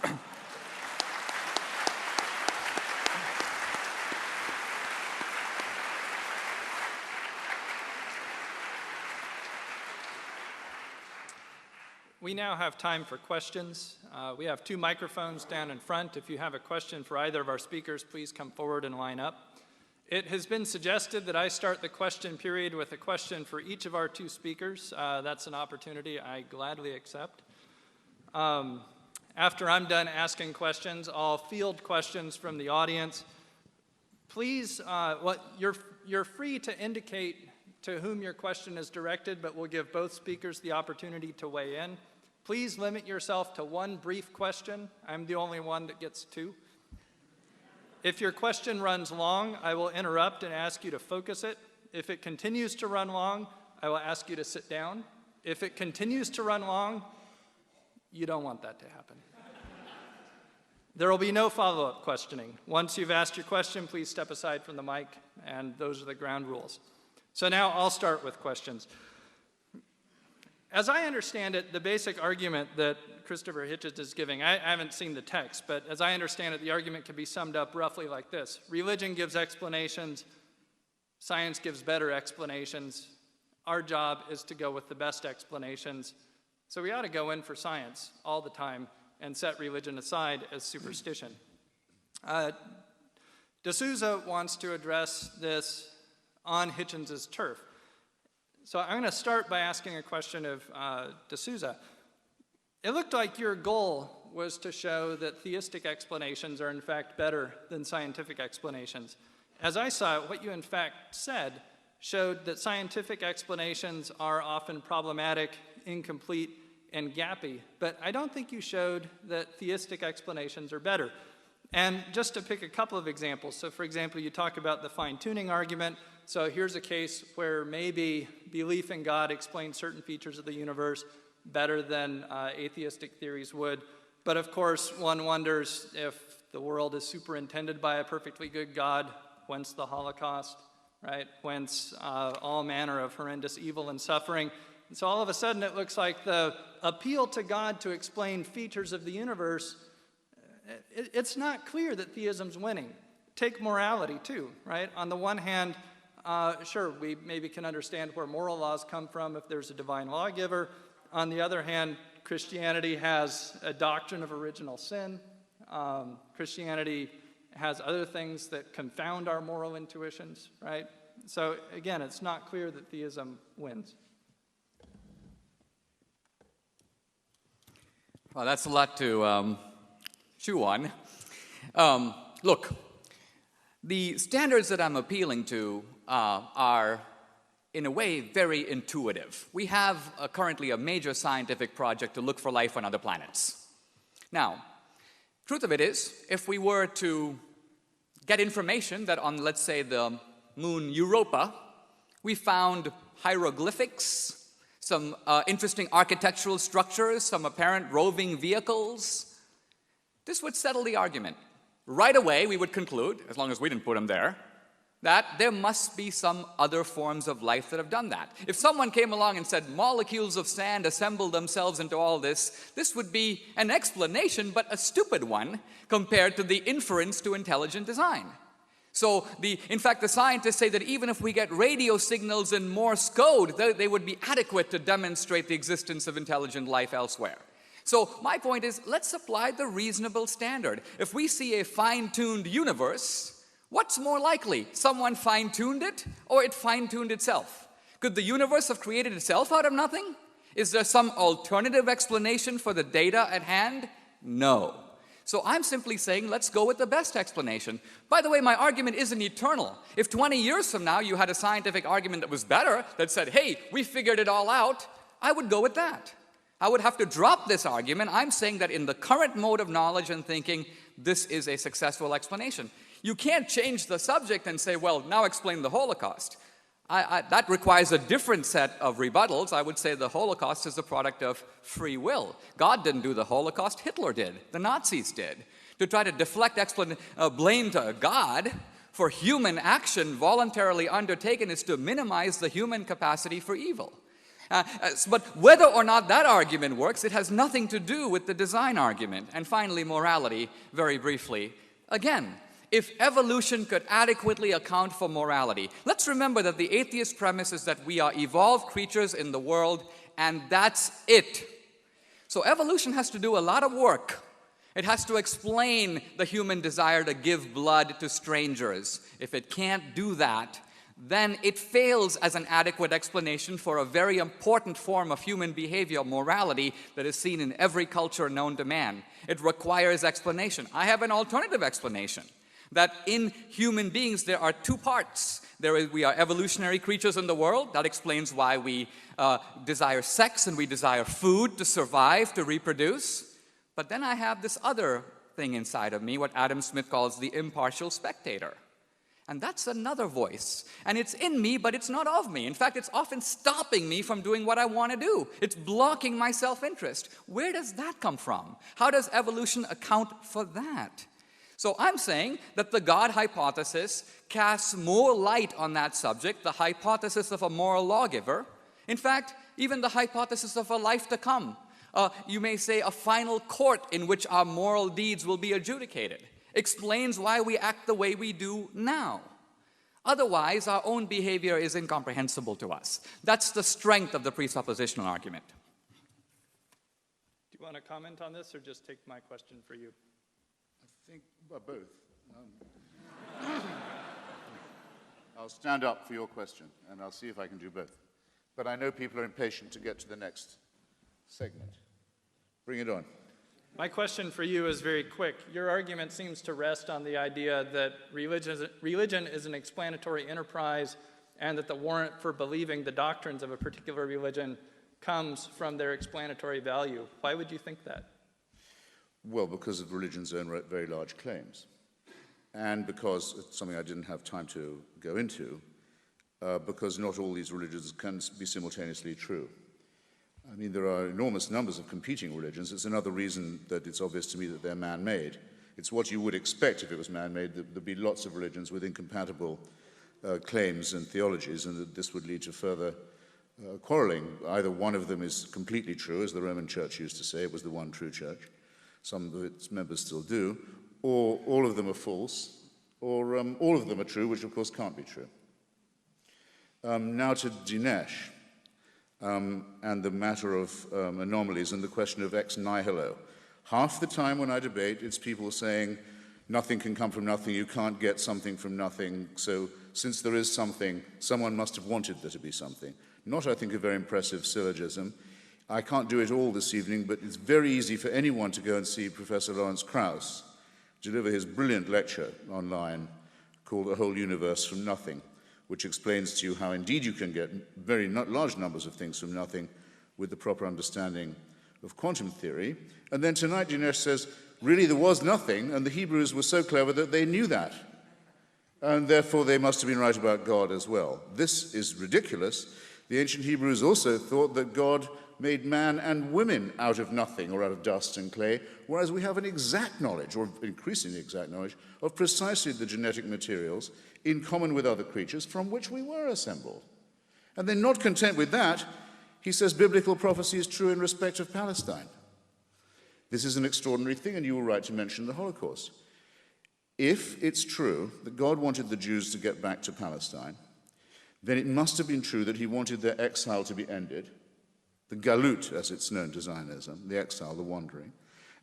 We now have time for questions. We have two microphones down in front. If you have a question for either of our speakers, please come forward and line up. It has been suggested that I start the question period with a question for each of our two speakers. That's an opportunity I gladly accept. After I'm done asking questions, I'll field questions from the audience. Please, you're free to indicate to whom your question is directed, but we'll give both speakers the opportunity to weigh in. Please limit yourself to one brief question. I'm the only one that gets two. If your question runs long, I will interrupt and ask you to focus it. If it continues to run long, I will ask you to sit down. If it continues to run long, you don't want that to happen. There will be no follow-up questioning. Once you've asked your question, please step aside from the mic, and those are the ground rules. So now I'll start with questions. As I understand it, the basic argument that Christopher Hitchens is giving, I haven't seen the text, but as I understand it, the argument can be summed up roughly like this. Religion gives explanations, science gives better explanations. Our job is to go with the best explanations. So we ought to go in for science all the time and set religion aside as superstition. D'Souza wants to address this on Hitchens's turf. So I'm going to start by asking a question of D'Souza. It looked like your goal was to show that theistic explanations are in fact better than scientific explanations. As I saw it, what you in fact said showed that scientific explanations are often problematic, incomplete, and gappy, but I don't think you showed that theistic explanations are better. And just to pick a couple of examples, so for example, you talk about the fine-tuning argument. So here's a case where maybe belief in God explains certain features of the universe better than atheistic theories would. But of course, one wonders if the world is superintended by a perfectly good God, whence the Holocaust, right? Whence all manner of horrendous evil and suffering. And so all of a sudden it looks like the appeal to God to explain features of the universe, it's not clear that theism's winning. Take morality too, right? On the one hand, sure, we maybe can understand where moral laws come from if there's a divine lawgiver. On the other hand, Christianity has a doctrine of original sin. Christianity has other things that confound our moral intuitions, right? So again, it's not clear that theism wins. Well, that's a lot to chew on. Look, the standards that I'm appealing to are, in a way, very intuitive. We have currently a major scientific project to look for life on other planets. Now, truth of it is, if we were to get information that on, let's say, the moon Europa, we found hieroglyphics, some interesting architectural structures, some apparent roving vehicles, this would settle the argument. Right away, we would conclude, as long as we didn't put them there, that there must be some other forms of life that have done that. If someone came along and said molecules of sand assembled themselves into all this, this would be an explanation, but a stupid one compared to the inference to intelligent design. So, in fact, the scientists say that even if we get radio signals in Morse code, they would be adequate to demonstrate the existence of intelligent life elsewhere. So my point is, let's apply the reasonable standard. If we see a fine-tuned universe, what's more likely? Someone fine-tuned it, or it fine-tuned itself? Could the universe have created itself out of nothing? Is there some alternative explanation for the data at hand? No. So I'm simply saying, let's go with the best explanation. By the way, my argument isn't eternal. If 20 years from now you had a scientific argument that was better, that said, hey, we figured it all out, I would go with that. I would have to drop this argument. I'm saying that in the current mode of knowledge and thinking, this is a successful explanation. You can't change the subject and say, well, now explain the Holocaust. That requires a different set of rebuttals. I would say the Holocaust is a product of free will. God didn't do the Holocaust, Hitler did. The Nazis did. To try to deflect blame to God for human action voluntarily undertaken is to minimize the human capacity for evil. But whether or not that argument works, it has nothing to do with the design argument. And finally, morality, very briefly. Again, if evolution could adequately account for morality, let's remember that the atheist premise is that we are evolved creatures in the world, and that's it. So evolution has to do a lot of work. It has to explain the human desire to give blood to strangers. If it can't do that, then it fails as an adequate explanation for a very important form of human behavior, morality, that is seen in every culture known to man. It requires explanation. I have an alternative explanation, that in human beings there are two parts. We are evolutionary creatures in the world. That explains why we desire sex and we desire food to survive, to reproduce. But then I have this other thing inside of me, what Adam Smith calls the impartial spectator. And that's another voice. And it's in me, but it's not of me. In fact, it's often stopping me from doing what I want to do. It's blocking my self-interest. Where does that come from? How does evolution account for that? So I'm saying that the God hypothesis casts more light on that subject, the hypothesis of a moral lawgiver. In fact, even the hypothesis of a life to come. You may say a final court in which our moral deeds will be adjudicated. Explains why we act the way we do now. Otherwise, our own behavior is incomprehensible to us. That's the strength of the presuppositional argument. Do you want to comment on this or just take my question for you? I think both. I'll stand up for your question, and I'll see if I can do both. But I know people are impatient to get to the next segment. Bring it on. My question for you is very quick. Your argument seems to rest on the idea that religion is an explanatory enterprise and that the warrant for believing the doctrines of a particular religion comes from their explanatory value. Why would you think that? Well, because of religion's own very large claims. And because, it's something I didn't have time to go into, because not all these religions can be simultaneously true. I mean, there are enormous numbers of competing religions. It's another reason that it's obvious to me that they're man-made. It's what you would expect if it was man-made, that there'd be lots of religions with incompatible claims and theologies, and that this would lead to further quarreling. Either one of them is completely true, as the Roman Church used to say, it was the one true church. Some of its members still do. Or all of them are false, or all of them are true, which of course can't be true. Now to Dinesh and the matter of anomalies and the question of ex nihilo. Half the time when I debate, it's people saying, nothing can come from nothing, you can't get something from nothing, so since there is something, someone must have wanted there to be something. Not, I think, a very impressive syllogism. I can't do it all this evening, but it's very easy for anyone to go and see Professor Lawrence Krauss deliver his brilliant lecture online called The Whole Universe from Nothing, which explains to you how indeed you can get very large numbers of things from nothing with the proper understanding of quantum theory. And then tonight Dinesh says, really there was nothing, and the Hebrews were so clever that they knew that. And therefore they must have been right about God as well. This is ridiculous. The ancient Hebrews also thought that God made man and women out of nothing or out of dust and clay, whereas we have an exact knowledge, or increasingly exact knowledge, of precisely the genetic materials in common with other creatures from which we were assembled. And then, not content with that, he says biblical prophecy is true in respect of Palestine. This is an extraordinary thing, and you were right to mention the Holocaust. If it's true that God wanted the Jews to get back to Palestine, then it must have been true that he wanted their exile to be ended, the galut, as it's known to Zionism, the exile, the wandering.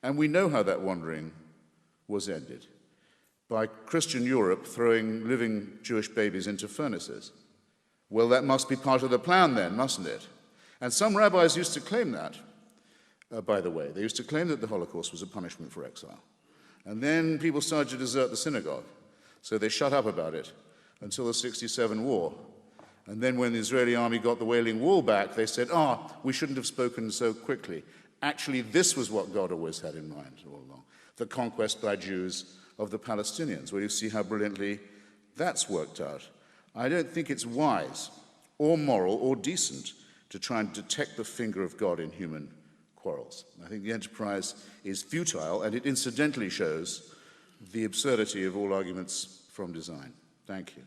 And we know how that wandering was ended, by Christian Europe throwing living Jewish babies into furnaces. Well, that must be part of the plan then, mustn't it? And some rabbis used to claim that, by the way. They used to claim that the Holocaust was a punishment for exile. And then people started to desert the synagogue, so they shut up about it until the '67 war. And then when the Israeli army got the Wailing Wall back, they said, we shouldn't have spoken so quickly. Actually, this was what God always had in mind all along, the conquest by Jews of the Palestinians, where you see how brilliantly that's worked out. I don't think it's wise or moral or decent to try and detect the finger of God in human quarrels. I think the enterprise is futile, and it incidentally shows the absurdity of all arguments from design. Thank you.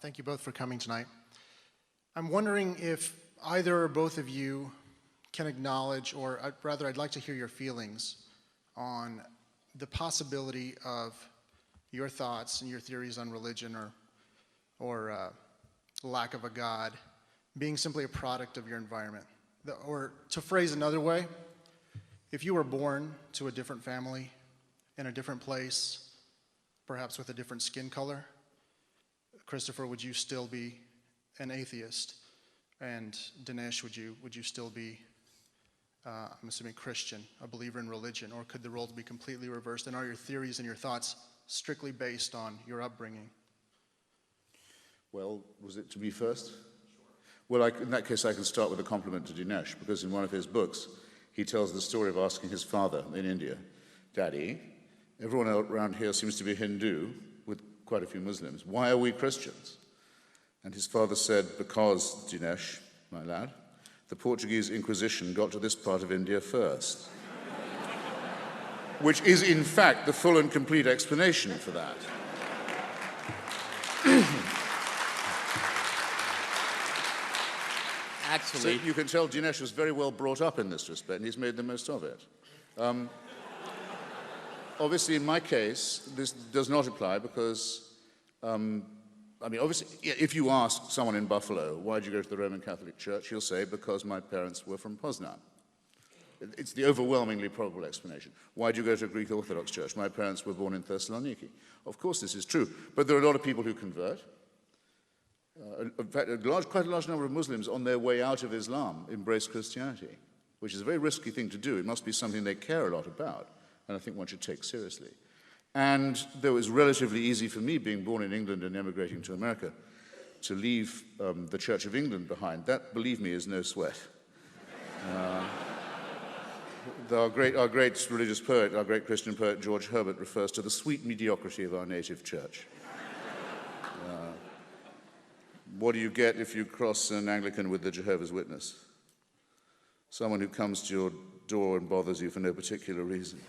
Thank you both for coming tonight. I'm wondering if either or both of you can acknowledge, or rather I'd like to hear your feelings on the possibility of your thoughts and your theories on religion or lack of a God being simply a product of your environment. Or to phrase another way, if you were born to a different family in a different place, perhaps with a different skin color, Christopher, would you still be an atheist? And Dinesh, would you still be, I'm assuming, Christian, a believer in religion? Or could the roles be completely reversed? And are your theories and your thoughts strictly based on your upbringing? Well, was it to me first? Well, in that case, I can start with a compliment to Dinesh, because in one of his books, he tells the story of asking his father in India, Daddy, everyone around here seems to be Hindu, with quite a few Muslims. Why are we Christians? And his father said, because, Dinesh, my lad, the Portuguese Inquisition got to this part of India first. Which is, in fact, the full and complete explanation for that. Actually, So you can tell Dinesh was very well brought up in this respect, and he's made the most of it. Obviously, in my case, this does not apply because, obviously, if you ask someone in Buffalo, why did you go to the Roman Catholic Church, he'll say, because my parents were from Poznan. It's the overwhelmingly probable explanation. Why do you go to a Greek Orthodox church? My parents were born in Thessaloniki. Of course this is true, but there are a lot of people who convert. In fact, quite a large number of Muslims on their way out of Islam embrace Christianity, which is a very risky thing to do. It must be something they care a lot about, and I think one should take seriously. And though it was relatively easy for me, being born in England and emigrating to America, to leave the Church of England behind, that, believe me, is no sweat. Our great religious poet, our great Christian poet, George Herbert, refers to the sweet mediocrity of our native church. What do you get if you cross an Anglican with the Jehovah's Witness? Someone who comes to your door and bothers you for no particular reason.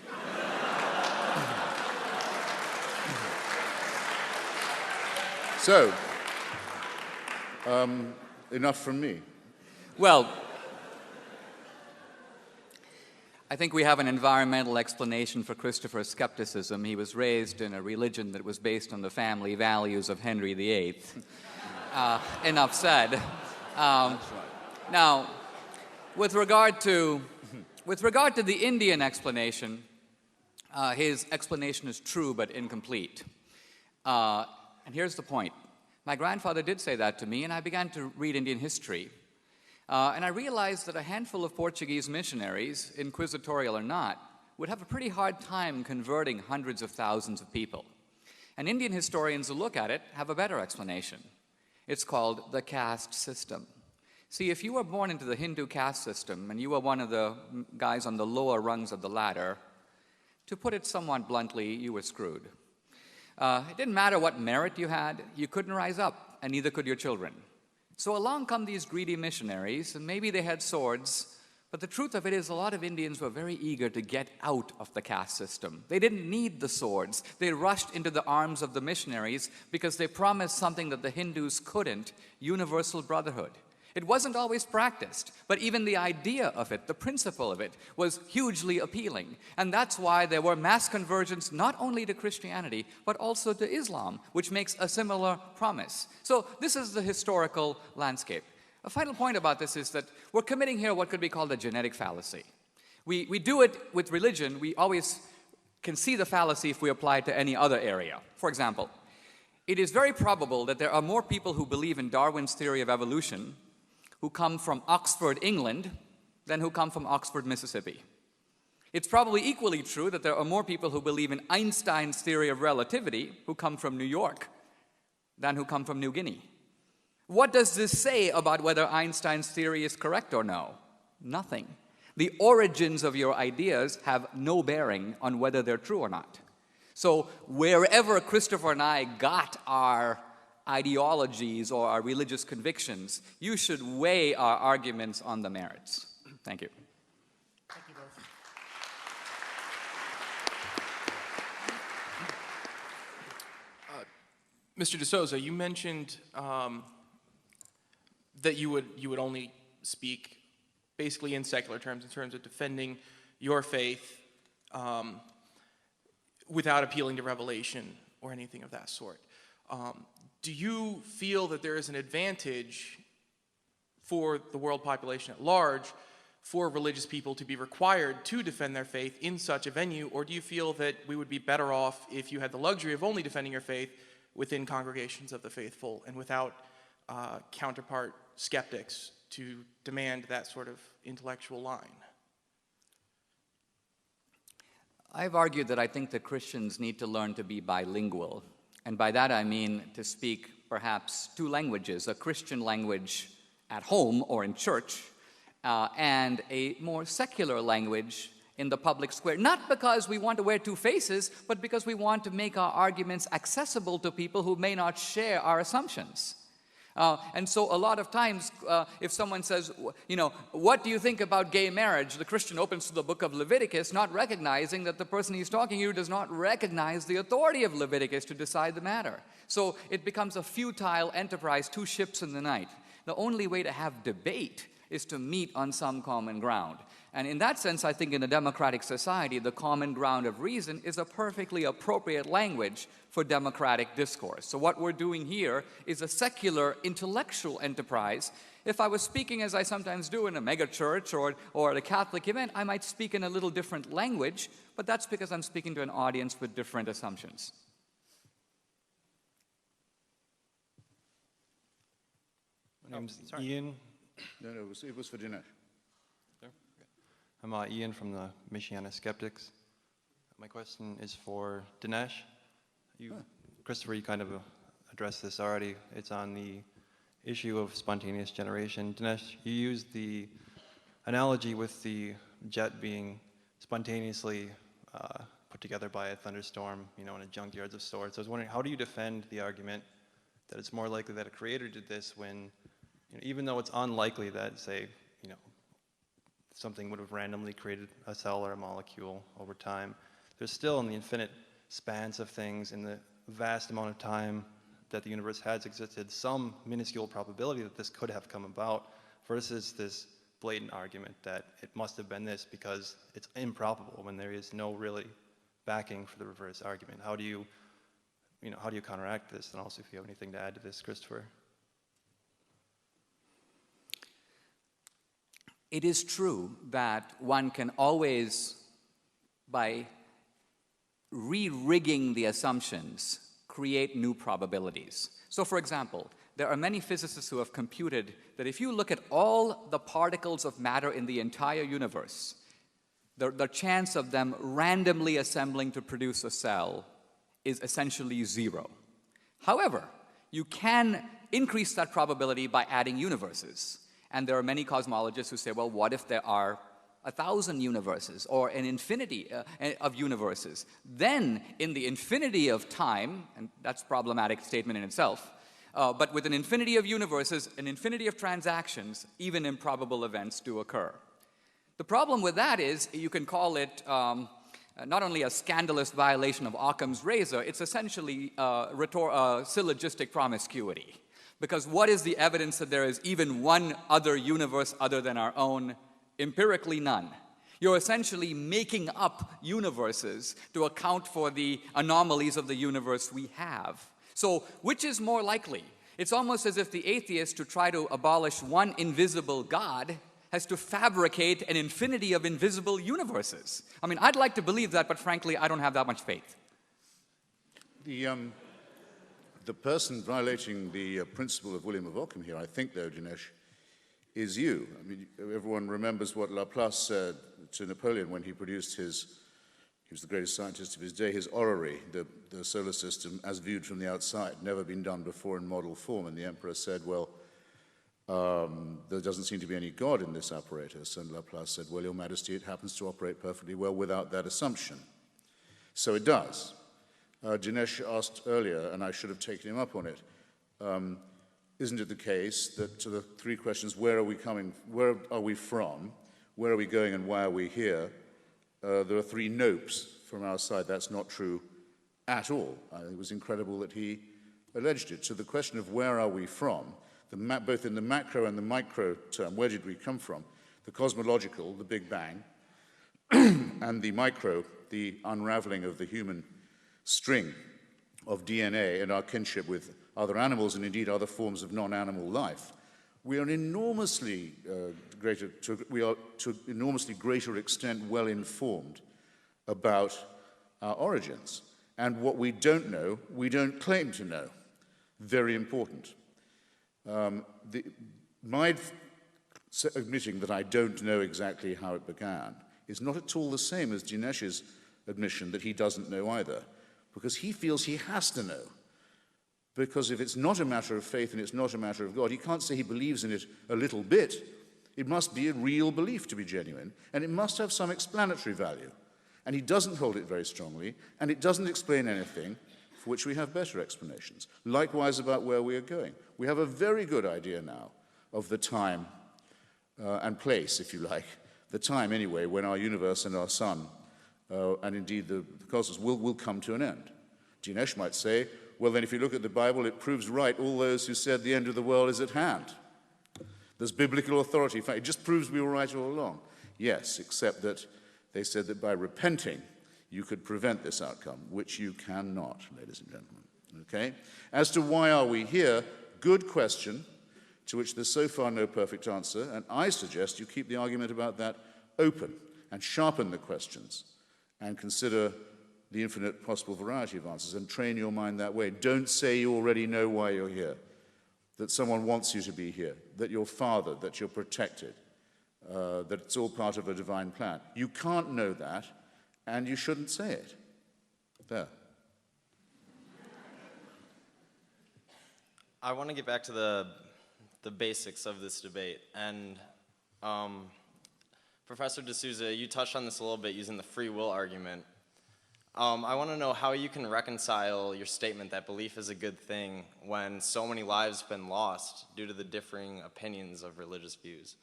So, enough from me. Well, I think we have an environmental explanation for Christopher's skepticism. He was raised in a religion that was based on the family values of Henry VIII. Enough said. Now, with regard to the Indian explanation, his explanation is true but incomplete. And here's the point. My grandfather did say that to me, and I began to read Indian history. And I realized that a handful of Portuguese missionaries, inquisitorial or not, would have a pretty hard time converting hundreds of thousands of people. And Indian historians who look at it have a better explanation. It's called the caste system. See, if you were born into the Hindu caste system and you were one of the guys on the lower rungs of the ladder, to put it somewhat bluntly, you were screwed. It didn't matter what merit you had, you couldn't rise up, and neither could your children. So along come these greedy missionaries, and maybe they had swords, but the truth of it is a lot of Indians were very eager to get out of the caste system. They didn't need the swords. They rushed into the arms of the missionaries because they promised something that the Hindus couldn't, universal brotherhood. It wasn't always practiced, but even the idea of it, the principle of it, was hugely appealing. And that's why there were mass conversions not only to Christianity, but also to Islam, which makes a similar promise. So this is the historical landscape. A final point about this is that we're committing here what could be called a genetic fallacy. We do it with religion. We always can see the fallacy if we apply it to any other area. For example, it is very probable that there are more people who believe in Darwin's theory of evolution who come from Oxford, England, than who come from Oxford, Mississippi. It's probably equally true that there are more people who believe in Einstein's theory of relativity who come from New York than who come from New Guinea. What does this say about whether Einstein's theory is correct or no? Nothing. The origins of your ideas have no bearing on whether they're true or not. So wherever Christopher and I got our ideologies or our religious convictions, you should weigh our arguments on the merits. Thank you. Thank you both. Mr. D'Souza, you mentioned that you would only speak basically in secular terms, in terms of defending your faith without appealing to revelation or anything of that sort. Do you feel that there is an advantage for the world population at large for religious people to be required to defend their faith in such a venue, or do you feel that we would be better off if you had the luxury of only defending your faith within congregations of the faithful and without counterpart skeptics to demand that sort of intellectual line? I've argued that I think that Christians need to learn to be bilingual. And by that I mean to speak perhaps two languages, a Christian language at home or in church, and a more secular language in the public square. Not because we want to wear two faces, but because we want to make our arguments accessible to people who may not share our assumptions. And so a lot of times, if someone says, you know, what do you think about gay marriage? The Christian opens to the book of Leviticus, not recognizing that the person he's talking to does not recognize the authority of Leviticus to decide the matter. So it becomes a futile enterprise, two ships in the night. The only way to have debate is to meet on some common ground. And in that sense, I think in a democratic society, the common ground of reason is a perfectly appropriate language for democratic discourse. So what we're doing here is a secular intellectual enterprise. If I was speaking, as I sometimes do, in a megachurch or at a Catholic event, I might speak in a little different language, but that's because I'm speaking to an audience with different assumptions. My name's Ian. No, it was for Dinesh. I'm Ian from the Michiana Skeptics. My question is for Dinesh. Christopher, you kind of addressed this already. It's on the issue of spontaneous generation. Dinesh, you used the analogy with the jet being spontaneously put together by a thunderstorm, in a junkyard of sorts. I was wondering, how do you defend the argument that it's more likely that a creator did this when, even though it's unlikely that, say, something would have randomly created a cell or a molecule over time, there's still, in the infinite spans of things, in the vast amount of time that the universe has existed, some minuscule probability that this could have come about, versus this blatant argument that it must have been this because it's improbable when there is no really backing for the reverse argument. How do you counteract this? And also, if you have anything to add to this, Christopher. It is true that one can always, by re-rigging the assumptions, create new probabilities. So for example, there are many physicists who have computed that if you look at all the particles of matter in the entire universe, the chance of them randomly assembling to produce a cell is essentially zero. However, you can increase that probability by adding universes. And there are many cosmologists who say, well, what if there are 1,000 universes or an infinity of universes? Then, in the infinity of time, and that's a problematic statement in itself, but with an infinity of universes, an infinity of transactions, even improbable events do occur. The problem with that is you can call it not only a scandalous violation of Occam's razor, it's essentially syllogistic promiscuity. Because what is the evidence that there is even one other universe other than our own? Empirically, none. You're essentially making up universes to account for the anomalies of the universe we have. So, which is more likely? It's almost as if the atheist, to try to abolish one invisible God, has to fabricate an infinity of invisible universes. I mean, I'd like to believe that, but frankly, I don't have that much faith. The person violating the principle of William of Ockham here, I think, though, Dinesh, is you. I mean, everyone remembers what Laplace said to Napoleon when he produced he was the greatest scientist of his day, his orrery, the solar system as viewed from the outside, never been done before in model form. And the emperor said, well, there doesn't seem to be any God in this apparatus. And Laplace said, well, Your Majesty, it happens to operate perfectly well without that assumption. So it does. Dinesh asked earlier, and I should have taken him up on it, isn't it the case that to the three questions, where are we coming, where are we from, where are we going, and why are we here, there are three nopes from our side. That's not true at all. It was incredible that he alleged it. So the question of where are we from, both in the macro and the micro term, where did we come from, the cosmological, the Big Bang, and the micro, the unraveling of the human string of DNA and our kinship with other animals and indeed other forms of non-animal life, we are enormously to enormously greater extent well informed about our origins. And what we don't know, we don't claim to know. Very important. My admitting that I don't know exactly how it began is not at all the same as Dinesh's admission that he doesn't know either, because he feels he has to know. Because if it's not a matter of faith and it's not a matter of God, he can't say he believes in it a little bit. It must be a real belief to be genuine, and it must have some explanatory value. And he doesn't hold it very strongly, and it doesn't explain anything for which we have better explanations. Likewise about where we are going. We have a very good idea now of the time and place, if you like, the time anyway, when our universe and our sun, and indeed the cosmos, will come to an end. Dinesh might say, well, then if you look at the Bible, it proves right all those who said the end of the world is at hand. There's biblical authority. In fact, it just proves we were right all along. Yes, except that they said that by repenting, you could prevent this outcome, which you cannot, ladies and gentlemen. Okay? As to why are we here, good question, to which there's so far no perfect answer, and I suggest you keep the argument about that open and sharpen the questions and consider the infinite possible variety of answers and train your mind that way. Don't say you already know why you're here, that someone wants you to be here, that you're fathered, that you're protected, that it's all part of a divine plan. You can't know that, and you shouldn't say it. There. I want to get back to the basics of this debate. And Professor D'Souza, you touched on this a little bit using the free will argument. I want to know how you can reconcile your statement that belief is a good thing when so many lives have been lost due to the differing opinions of religious views.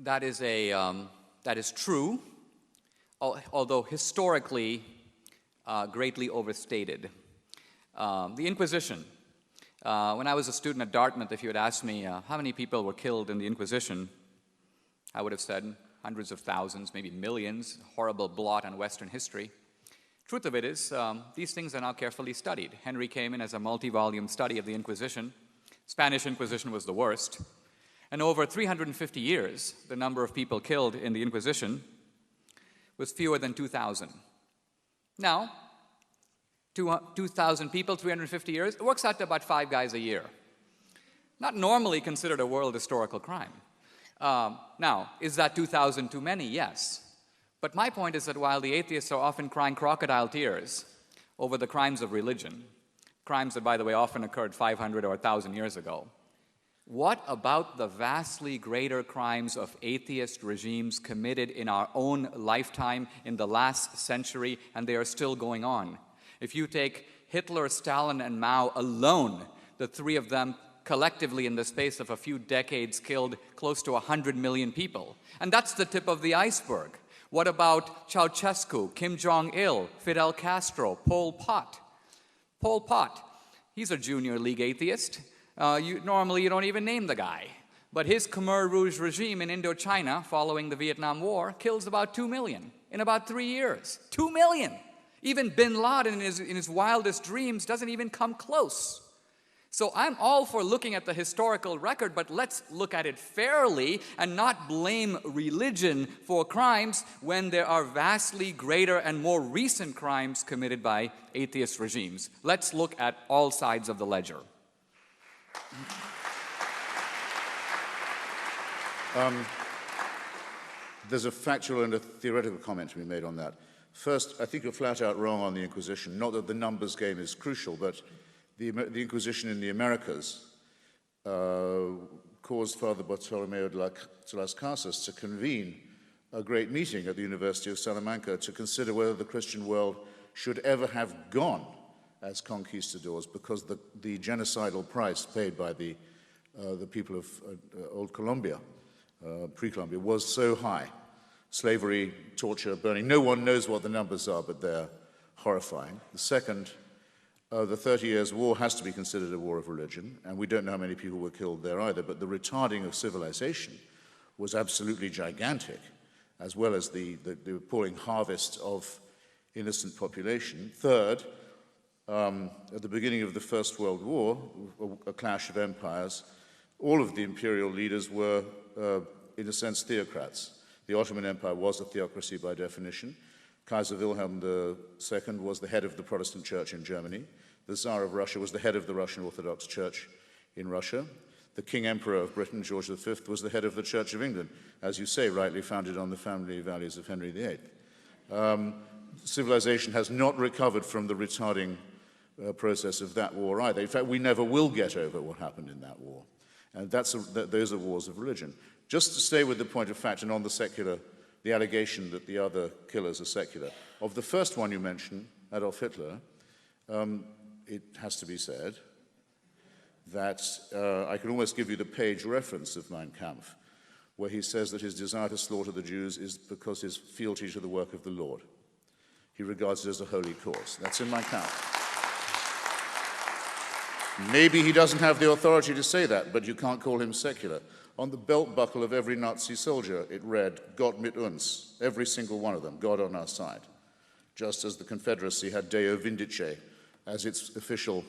That is true, although historically greatly overstated. The Inquisition. When I was a student at Dartmouth, if you had asked me how many people were killed in the Inquisition, I would have said hundreds of thousands, maybe millions, horrible blot on Western history. Truth of it is, these things are now carefully studied. Henry came in as a multi-volume study of the Inquisition. Spanish Inquisition was the worst. And over 350 years, the number of people killed in the Inquisition was fewer than 2,000. Now, 2,000 people, 350 years, it works out to about 5 guys a year. Not normally considered a world historical crime. Now, is that 2,000 too many? Yes. But my point is that while the atheists are often crying crocodile tears over the crimes of religion, crimes that, by the way, often occurred 500 or 1,000 years ago, what about the vastly greater crimes of atheist regimes committed in our own lifetime in the last century, and they are still going on? If you take Hitler, Stalin, and Mao alone, the three of them collectively in the space of a few decades killed close to 100 million people. And that's the tip of the iceberg. What about Ceausescu, Kim Jong-il, Fidel Castro, Pol Pot? Pol Pot, he's a junior league atheist. Normally you don't even name the guy. But his Khmer Rouge regime in Indochina, following the Vietnam War, kills about 2 million in about 3 years. 2 million! Even bin Laden in his wildest dreams doesn't even come close. So I'm all for looking at the historical record, but let's look at it fairly and not blame religion for crimes when there are vastly greater and more recent crimes committed by atheist regimes. Let's look at all sides of the ledger. There's a factual and a theoretical comment to be made on that. First, I think you're flat out wrong on the Inquisition. Not that the numbers game is crucial, but the Inquisition in the Americas caused Father Bartolomeo de las Casas to convene a great meeting at the University of Salamanca to consider whether the Christian world should ever have gone as conquistadors, because the genocidal price paid by the people of old Colombia, pre-Colombia, was so high. Slavery, torture, burning. No one knows what the numbers are, but they're horrifying. The second, the 30 Years' War has to be considered a war of religion, and we don't know how many people were killed there either, but the retarding of civilization was absolutely gigantic, as well as the appalling harvest of innocent population. Third, at the beginning of the First World War, a clash of empires, all of the imperial leaders were, in a sense, theocrats. The Ottoman Empire was a theocracy by definition. Kaiser Wilhelm II was the head of the Protestant Church in Germany. The Tsar of Russia was the head of the Russian Orthodox Church in Russia. The King Emperor of Britain, George V, was the head of the Church of England, as you say, rightly founded on the family values of Henry VIII. Civilization has not recovered from the retarding process of that war either. In fact, we never will get over what happened in that war. And those are wars of religion. Just to stay with the point of fact and on the secular, the allegation that the other killers are secular. Of the first one you mentioned, Adolf Hitler, it has to be said that I can almost give you the page reference of Mein Kampf, where he says that his desire to slaughter the Jews is because his fealty to the work of the Lord. He regards it as a holy cause. That's in Mein Kampf. Maybe he doesn't have the authority to say that, but you can't call him secular. On the belt buckle of every Nazi soldier, it read, Gott mit uns, every single one of them, God on our side. Just as the Confederacy had Deo Vindice as its official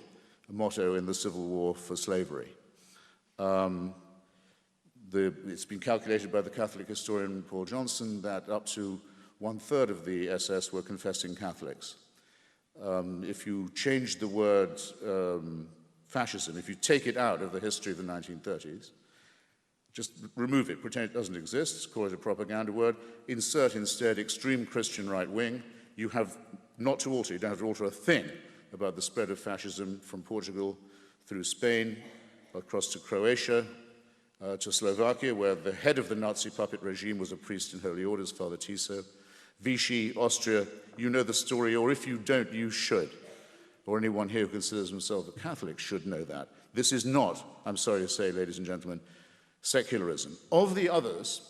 motto in the Civil War for slavery. It's been calculated by the Catholic historian Paul Johnson that up to 1/3 of the SS were confessing Catholics. If you change the word fascism, if you take it out of the history of the 1930s, just remove it, pretend it doesn't exist, call it a propaganda word, insert instead extreme Christian right wing, you have not to alter, you don't have to alter a thing about the spread of fascism from Portugal through Spain, across to Croatia, to Slovakia, where the head of the Nazi puppet regime was a priest in holy orders, Father Tiso. Vichy, Austria, you know the story, or if you don't, you should. Or anyone here who considers himself a Catholic should know that. This is not, I'm sorry to say, ladies and gentlemen, secularism. Of the others,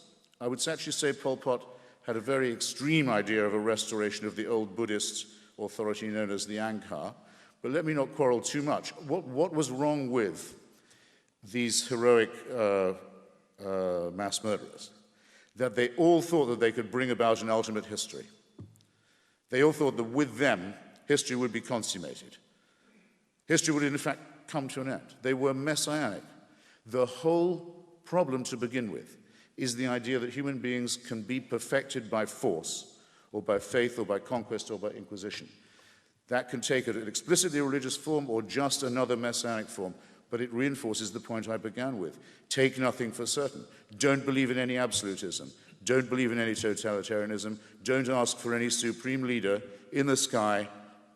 I would actually say Pol Pot had a very extreme idea of a restoration of the old Buddhist authority known as the Angkar. But let me not quarrel too much. What was wrong with these heroic mass murderers? That they all thought that they could bring about an ultimate history. They all thought that with them, history would be consummated. History would in fact come to an end. They were messianic. The whole problem to begin with is the idea that human beings can be perfected by force, or by faith, or by conquest, or by inquisition. That can take an explicitly religious form or just another messianic form, but it reinforces the point I began with. Take nothing for certain. Don't believe in any absolutism. Don't believe in any totalitarianism. Don't ask for any supreme leader in the sky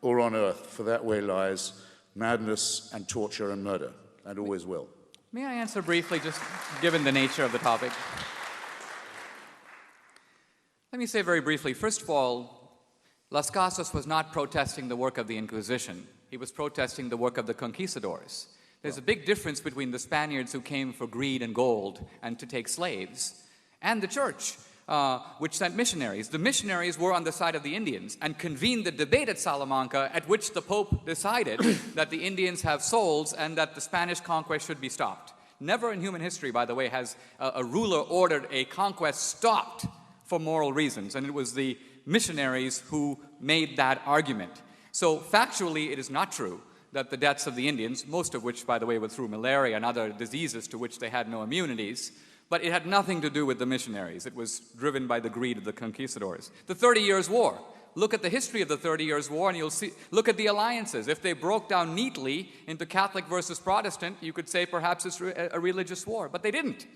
or on earth, for that way lies madness and torture and murder, and always will. May I answer briefly, just given the nature of the topic? Let me say very briefly, first of all, Las Casas was not protesting the work of the Inquisition. He was protesting the work of the conquistadors. There's a big difference between the Spaniards who came for greed and gold and to take slaves, and the church, which sent missionaries. The missionaries were on the side of the Indians and convened the debate at Salamanca, at which the Pope decided that the Indians have souls and that the Spanish conquest should be stopped. Never in human history, by the way, has a ruler ordered a conquest stopped for moral reasons, and it was the missionaries who made that argument. So factually, it is not true that the deaths of the Indians, most of which, by the way, were through malaria and other diseases to which they had no immunities, but it had nothing to do with the missionaries. It was driven by the greed of the conquistadors. The 30 Years' War. Look at the history of the 30 Years' War and you'll see, look at the alliances. If they broke down neatly into Catholic versus Protestant, you could say perhaps it's a religious war, but they didn't.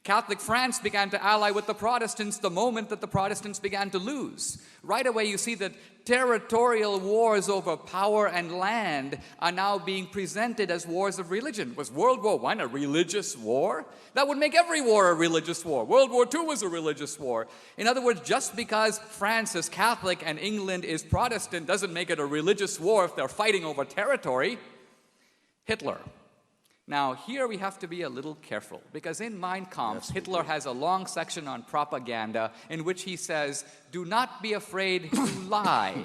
Catholic France began to ally with the Protestants the moment that the Protestants began to lose. Right away you see that territorial wars over power and land are now being presented as wars of religion. Was World War I a religious war? That would make every war a religious war. World War II was a religious war. In other words, just because France is Catholic and England is Protestant doesn't make it a religious war if they're fighting over territory. Hitler. Now, here we have to be a little careful, because in Mein Kampf, Hitler has a long section on propaganda in which he says, do not be afraid to lie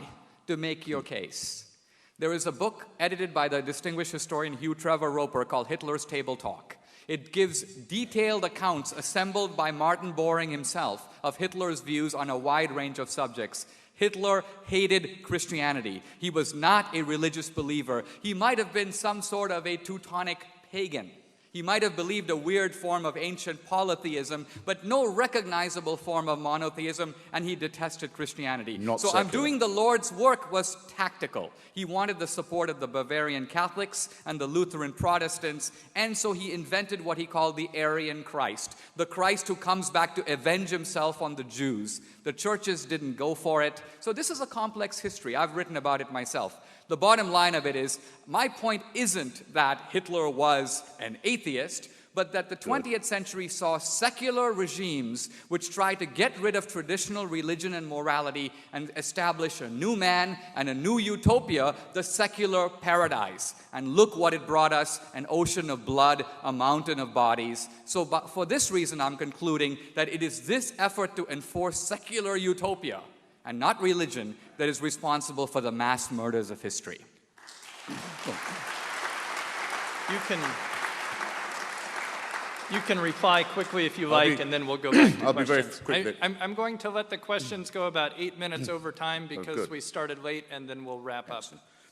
to make your case. There is a book edited by the distinguished historian Hugh Trevor Roper called Hitler's Table Talk. It gives detailed accounts assembled by Martin Boring himself of Hitler's views on a wide range of subjects. Hitler hated Christianity. He was not a religious believer. He might have been some sort of a Teutonic pagan. He might have believed a weird form of ancient polytheism, but no recognizable form of monotheism, and he detested Christianity. So I'm doing the Lord's work was tactical. He wanted the support of the Bavarian Catholics and the Lutheran Protestants, and so he invented what he called the Aryan Christ, the Christ who comes back to avenge himself on the Jews. The churches didn't go for it. So this is a complex history. I've written about it myself. The bottom line of it is, my point isn't that Hitler was an atheist, but that the 20th century saw secular regimes which tried to get rid of traditional religion and morality and establish a new man and a new utopia, the secular paradise. And look what it brought us, an ocean of blood, a mountain of bodies. So for this reason, I'm concluding that it is this effort to enforce secular utopia and not religion that is responsible for the mass murders of history. You can reply quickly if you I'll like, be- and then we'll go back to I'll be very questions. quick. I'm going to let the questions go about 8 minutes over time because good. we started late, and then we'll wrap up.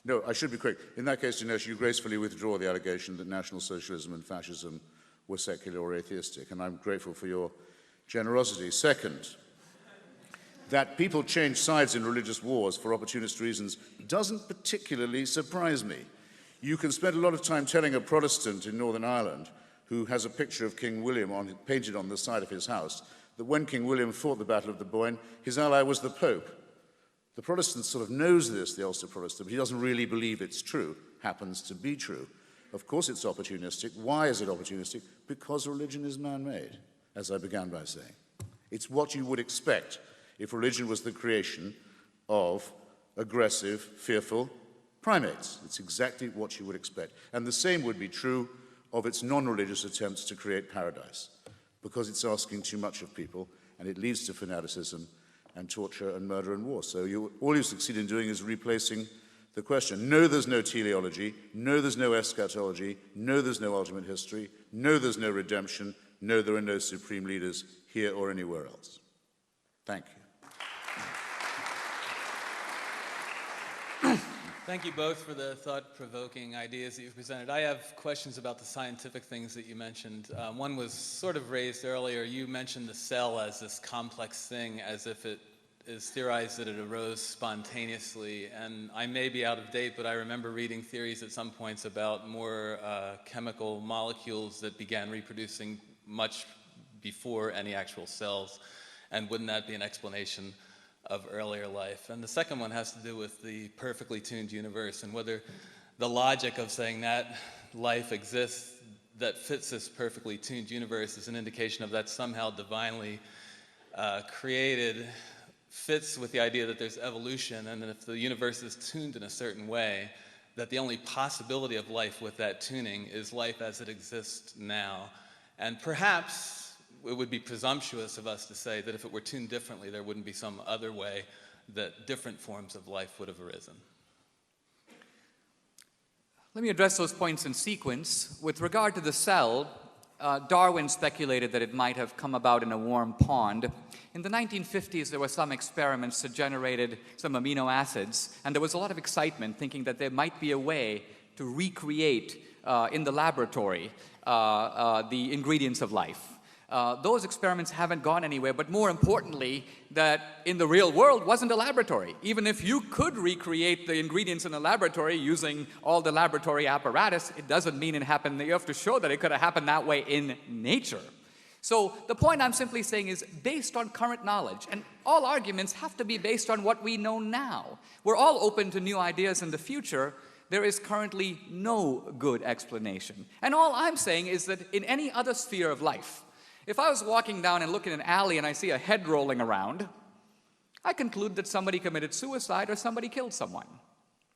No, I should be quick. In that case, Dinesh, you gracefully withdraw the allegation that National Socialism and Fascism were secular or atheistic, and I'm grateful for your generosity. Second, that people change sides in religious wars for opportunist reasons doesn't particularly surprise me. You can spend a lot of time telling a Protestant in Northern Ireland who has a picture of King William painted on the side of his house that when King William fought the Battle of the Boyne, his ally was the Pope. The Protestant sort of knows this, the Ulster Protestant, but he doesn't really believe it's true, happens to be true. Of course it's opportunistic. Why is it opportunistic? Because religion is man-made, as I began by saying. It's what you would expect if religion was the creation of aggressive, fearful primates. It's exactly what you would expect. And the same would be true of its non-religious attempts to create paradise, because it's asking too much of people, and it leads to fanaticism and torture and murder and war. So all you succeed in doing is replacing the question. No, there's no teleology. No, there's no eschatology. No, there's no ultimate history. No, there's no redemption. No, there are no supreme leaders here or anywhere else. Thank you. Thank you both for the thought-provoking ideas that you've presented. I have questions about the scientific things that you mentioned. One was sort of raised earlier. You mentioned the cell as this complex thing, as if it is theorized that it arose spontaneously. And I may be out of date, but I remember reading theories at some points about more chemical molecules that began reproducing much before any actual cells. And wouldn't that be an explanation of earlier life? And the second one has to do with the perfectly tuned universe and whether the logic of saying that life exists that fits this perfectly tuned universe is an indication of that somehow divinely created fits with the idea that there's evolution, and that if the universe is tuned in a certain way, that the only possibility of life with that tuning is life as it exists now. And perhaps it would be presumptuous of us to say that if it were tuned differently, there wouldn't be some other way that different forms of life would have arisen. Let me address those points in sequence. With regard to the cell, Darwin speculated that it might have come about in a warm pond. In the 1950s, there were some experiments that generated some amino acids, and there was a lot of excitement thinking that there might be a way to recreate in the laboratory the ingredients of life. Those experiments haven't gone anywhere, but more importantly, that in the real world wasn't a laboratory. Even if you could recreate the ingredients in a laboratory using all the laboratory apparatus, it doesn't mean it happened. You have to show that it could have happened that way in nature. So the point I'm simply saying is based on current knowledge, and all arguments have to be based on what we know now. We're all open to new ideas in the future. There is currently no good explanation. And all I'm saying is that in any other sphere of life, if I was walking down and look in an alley and I see a head rolling around, I conclude that somebody committed suicide or somebody killed someone.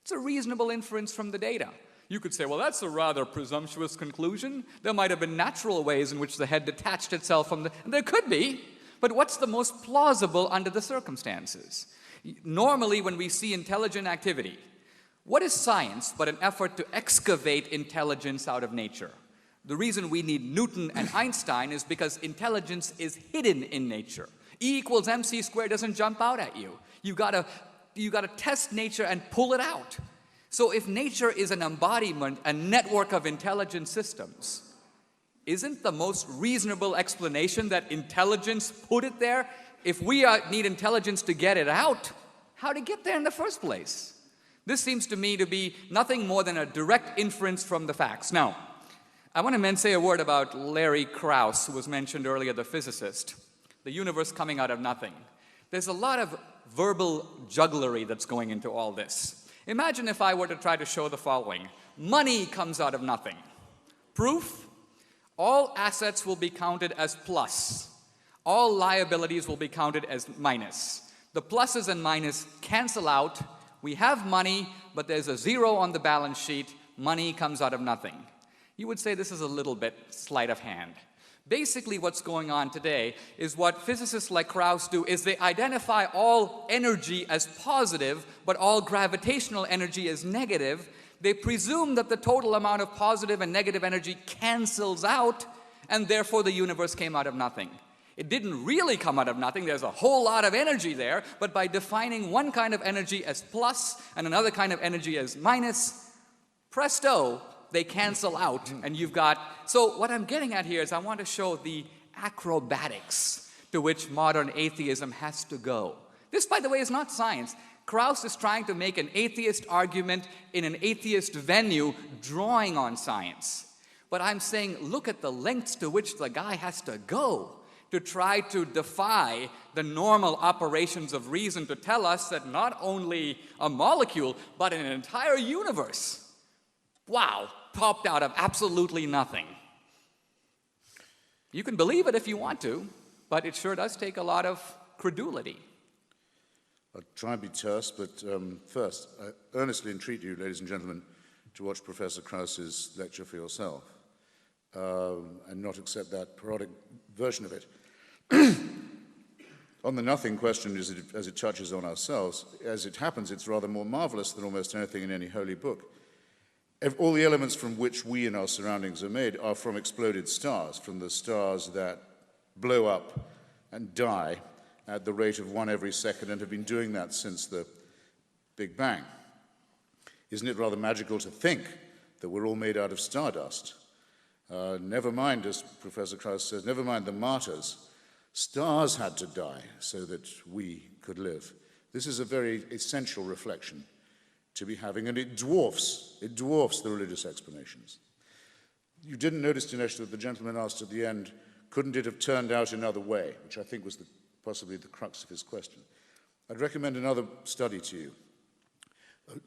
It's a reasonable inference from the data. You could say, well, that's a rather presumptuous conclusion. There might have been natural ways in which the head detached itself from the... And there could be, but what's the most plausible under the circumstances? Normally, when we see intelligent activity, what is science but an effort to excavate intelligence out of nature? The reason we need Newton and Einstein is because intelligence is hidden in nature. E equals mc squared doesn't jump out at you. You gotta test nature and pull it out. So if nature is an embodiment, a network of intelligent systems, isn't the most reasonable explanation that intelligence put it there? If we need intelligence to get it out, how to get there in the first place? This seems to me to be nothing more than a direct inference from the facts. Now, I want to say a word about Larry Krauss, who was mentioned earlier, the physicist. The universe coming out of nothing. There's a lot of verbal jugglery that's going into all this. Imagine if I were to try to show the following. Money comes out of nothing. Proof? All assets will be counted as plus. All liabilities will be counted as minus. The pluses and minuses cancel out. We have money, but there's a zero on the balance sheet. Money comes out of nothing. You would say this is a little bit sleight of hand. Basically, what's going on today is what physicists like Krauss do is they identify all energy as positive, but all gravitational energy as negative. They presume that the total amount of positive and negative energy cancels out, and therefore the universe came out of nothing. It didn't really come out of nothing. There's a whole lot of energy there, but by defining one kind of energy as plus and another kind of energy as minus, presto, they cancel out, and you've got... So what I'm getting at here is I want to show the acrobatics to which modern atheism has to go. This, by the way, is not science. Krauss is trying to make an atheist argument in an atheist venue, drawing on science. But I'm saying, look at the lengths to which the guy has to go to try to defy the normal operations of reason to tell us that not only a molecule, but an entire universe, wow, popped out of absolutely nothing. You can believe it if you want to, but it sure does take a lot of credulity. I'll try and be terse, but first, I earnestly entreat you, ladies and gentlemen, to watch Professor Krauss's lecture for yourself and not accept that parodic version of it. On the nothing question, as it touches on ourselves, as it happens, it's rather more marvelous than almost anything in any holy book. All the elements from which we and our surroundings are made are from exploded stars, from the stars that blow up and die at the rate of 1 every second and have been doing that since the Big Bang. Isn't it rather magical to think that we're all made out of stardust? Never mind, as Professor Krauss says, never mind the martyrs. Stars had to die so that we could live. This is a very essential reflection to be having, and it dwarfs the religious explanations. You didn't notice, Dinesh, that the gentleman asked at the end, couldn't it have turned out another way, which I think was possibly the crux of his question. I'd recommend another study to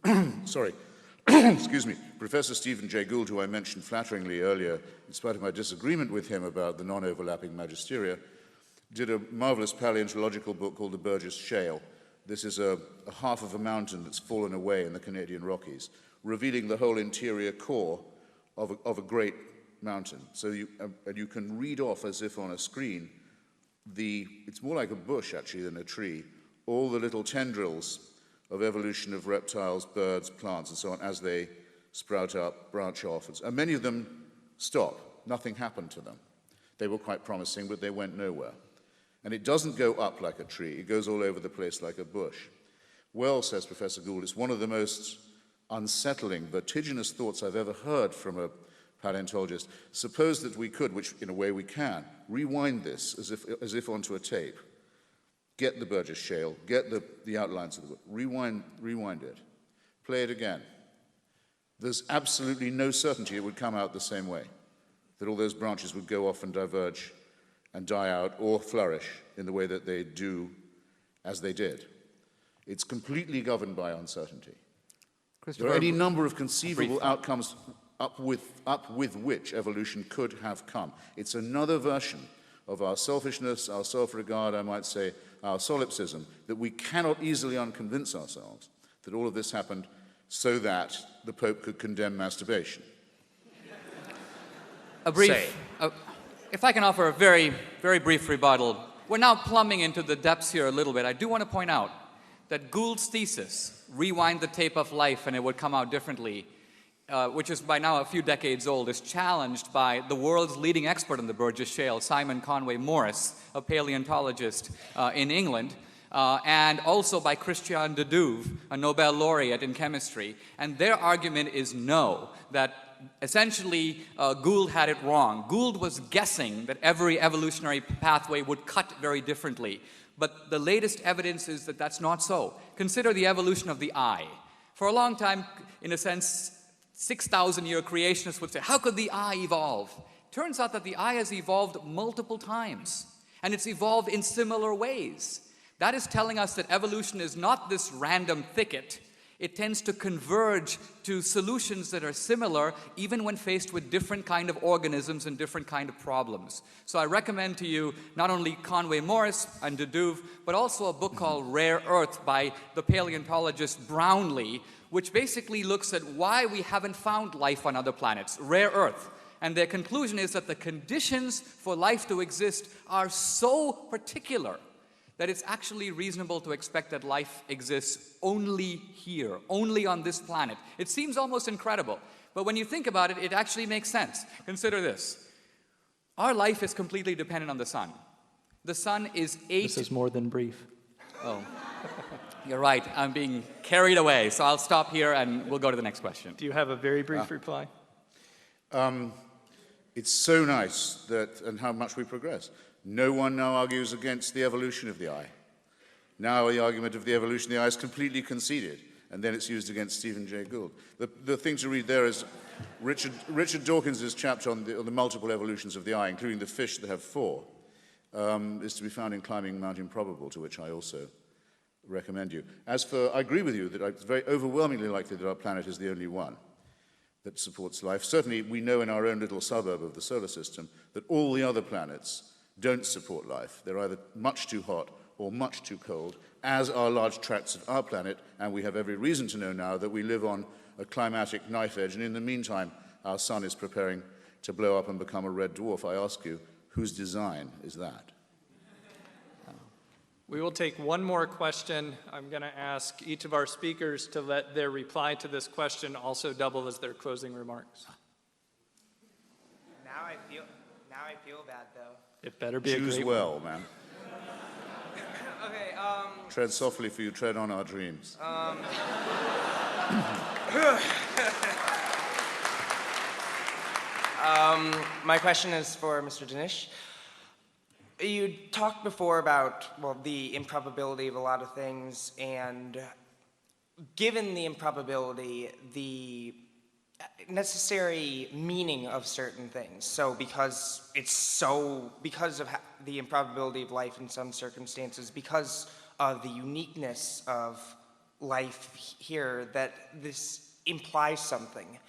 you. Sorry. Excuse me. Professor Stephen Jay Gould, who I mentioned flatteringly earlier, in spite of my disagreement with him about the non-overlapping magisteria, did a marvelous paleontological book called The Burgess Shale. This is a half of a mountain that's fallen away in the Canadian Rockies, revealing the whole interior core of a great mountain. So you can read off as if on a screen it's more like a bush actually than a tree, all the little tendrils of evolution of reptiles, birds, plants, and so on as they sprout up, branch off. And many of them stop. Nothing happened to them. They were quite promising, but they went nowhere. And it doesn't go up like a tree. It goes all over the place like a bush. Well, says Professor Gould, it's one of the most unsettling, vertiginous thoughts I've ever heard from a paleontologist. Suppose that we could, which in a way we can, rewind this as if onto a tape. Get the Burgess Shale, get the outlines of the book, rewind it, play it again. There's absolutely no certainty it would come out the same way, that all those branches would go off and diverge and die out or flourish in the way that they do as they did. It's completely governed by uncertainty. There are any number of conceivable outcomes up with which evolution could have come. It's another version of our selfishness, our self-regard, I might say, our solipsism, that we cannot easily unconvince ourselves that all of this happened so that the Pope could condemn masturbation. If I can offer a very, very brief rebuttal. We're now plumbing into the depths here a little bit. I do want to point out that Gould's thesis, rewind the tape of life and it would come out differently, which is by now a few decades old, is challenged by the world's leading expert in the Burgess Shale, Simon Conway Morris, a paleontologist in England, and also by Christian de Duve, a Nobel laureate in chemistry. And their argument is no, that essentially Gould had it wrong. Gould was guessing that every evolutionary pathway would cut very differently. But the latest evidence is that that's not so. Consider the evolution of the eye. For a long time, in a sense, 6,000-year creationists would say, how could the eye evolve? Turns out that the eye has evolved multiple times, and it's evolved in similar ways. That is telling us that evolution is not this random thicket. It tends to converge to solutions that are similar, even when faced with different kind of organisms and different kind of problems. So I recommend to you not only Conway Morris and de Duve, but also a book called Rare Earth by the paleontologist Brownlee, which basically looks at why we haven't found life on other planets. Rare Earth. And their conclusion is that the conditions for life to exist are so particular that it's actually reasonable to expect that life exists only here, only on this planet. It seems almost incredible, but when you think about it, it actually makes sense. Consider this. Our life is completely dependent on the sun. The sun is 8... This is more than brief. Oh, you're right. I'm being carried away, so I'll stop here and we'll go to the next question. Do you have a very brief reply? It's so nice that, and how much we progress. No one now argues against the evolution of the eye. Now the argument of the evolution of the eye is completely conceded, and then it's used against Stephen Jay Gould. The thing to read there is Richard Dawkins' chapter on the multiple evolutions of the eye, including the fish that have 4, is to be found in Climbing Mount Improbable, to which I also recommend you. As for, I agree with you that it's very overwhelmingly likely that our planet is the only one that supports life. Certainly, we know in our own little suburb of the solar system that all the other planets don't support life. They're either much too hot or much too cold, as are large tracts of our planet, and we have every reason to know now that we live on a climatic knife edge, and in the meantime, our sun is preparing to blow up and become a red dwarf. I ask you, whose design is that? We will take one more question. I'm going to ask each of our speakers to let their reply to this question also double as their closing remarks. Now I feel bad, though. It better be Choose a great well, man. Okay, Tread softly, for you tread on our dreams. My question is for Mr. Dinesh. You talked before about, well, the improbability of a lot of things, and given the improbability, the necessary meaning of certain things. So because of the improbability of life in some circumstances, because of the uniqueness of life here, that this implies something.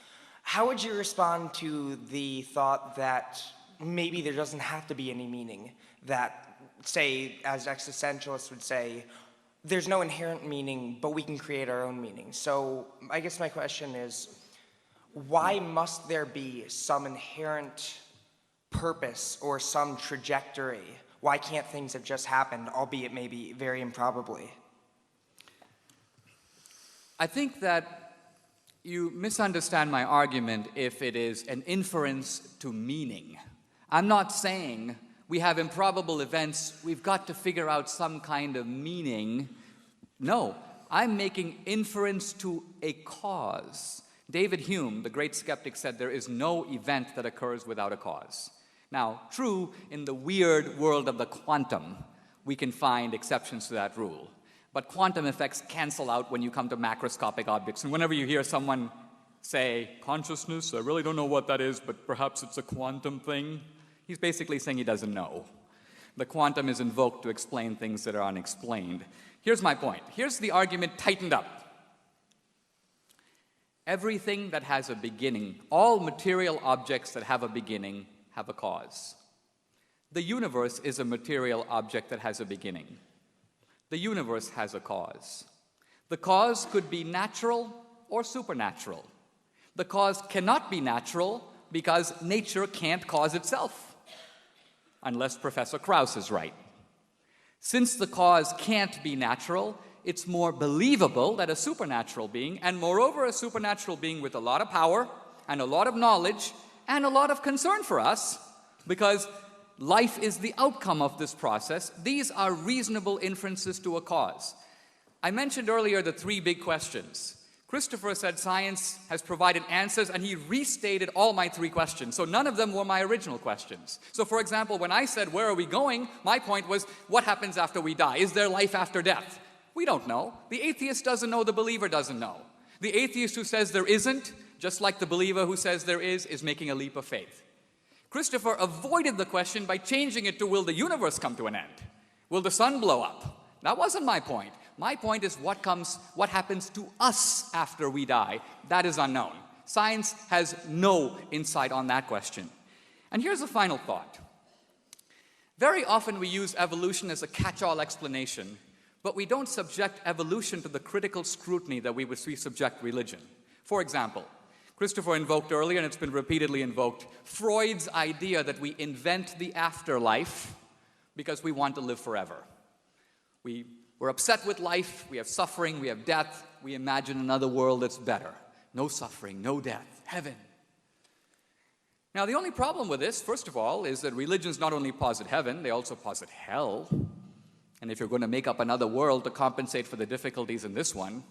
How would you respond to the thought that maybe there doesn't have to be any meaning? That, say, as existentialists would say, there's no inherent meaning, but we can create our own meaning. So I guess my question is, why must there be some inherent purpose or some trajectory? Why can't things have just happened, albeit maybe very improbably? I think that you misunderstand my argument if it is an inference to meaning. I'm not saying we have improbable events, we've got to figure out some kind of meaning. No, I'm making inference to a cause. David Hume, the great skeptic, said there is no event that occurs without a cause. Now, true, in the weird world of the quantum, we can find exceptions to that rule. But quantum effects cancel out when you come to macroscopic objects. And whenever you hear someone say, consciousness, I really don't know what that is, but perhaps it's a quantum thing, he's basically saying he doesn't know. The quantum is invoked to explain things that are unexplained. Here's my point. Here's the argument tightened up. Everything that has a beginning, all material objects that have a beginning, have a cause. The universe is a material object that has a beginning. The universe has a cause. The cause could be natural or supernatural. The cause cannot be natural because nature can't cause itself, unless Professor Krauss is right. Since the cause can't be natural, it's more believable that a supernatural being, and moreover a supernatural being with a lot of power and a lot of knowledge and a lot of concern for us, because life is the outcome of this process. These are reasonable inferences to a cause. I mentioned earlier the 3 big questions. Christopher said science has provided answers, and he restated all my 3 questions. So none of them were my original questions. So for example, when I said, where are we going? My point was, what happens after we die? Is there life after death? We don't know. The atheist doesn't know, the believer doesn't know. The atheist who says there isn't, just like the believer who says there is making a leap of faith. Christopher avoided the question by changing it to, will the universe come to an end? Will the sun blow up? That wasn't my point. My point is what happens to us after we die. That is unknown. Science has no insight on that question. And here's a final thought. Very often we use evolution as a catch-all explanation, but we don't subject evolution to the critical scrutiny that we subject religion. For example, Christopher invoked earlier, and it's been repeatedly invoked, Freud's idea that we invent the afterlife because we want to live forever. We're upset with life, we have suffering, we have death, we imagine another world that's better. No suffering, no death, heaven. Now, the only problem with this, first of all, is that religions not only posit heaven, they also posit hell. And if you're going to make up another world to compensate for the difficulties in this one,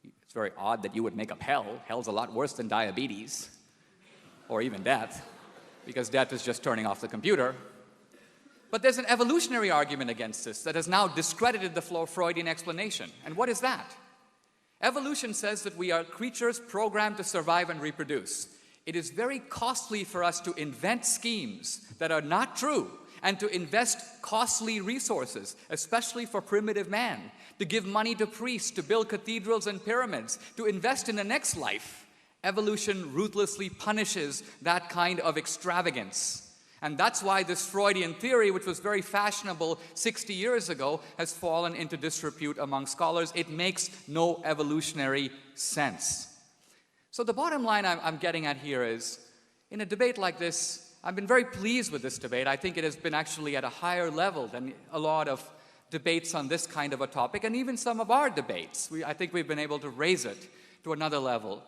it's very odd that you would make up hell. Hell's a lot worse than diabetes, or even death, because death is just turning off the computer. But there's an evolutionary argument against this that has now discredited the Freudian explanation. And what is that? Evolution says that we are creatures programmed to survive and reproduce. It is very costly for us to invent schemes that are not true and to invest costly resources, especially for primitive man, to give money to priests, to build cathedrals and pyramids, to invest in the next life. Evolution ruthlessly punishes that kind of extravagance. And that's why this Freudian theory, which was very fashionable 60 years ago, has fallen into disrepute among scholars. It makes no evolutionary sense. So the bottom line I'm getting at here is, in a debate like this, I've been very pleased with this debate. I think it has been actually at a higher level than a lot of debates on this kind of a topic, and even some of our debates. I think we've been able to raise it to another level.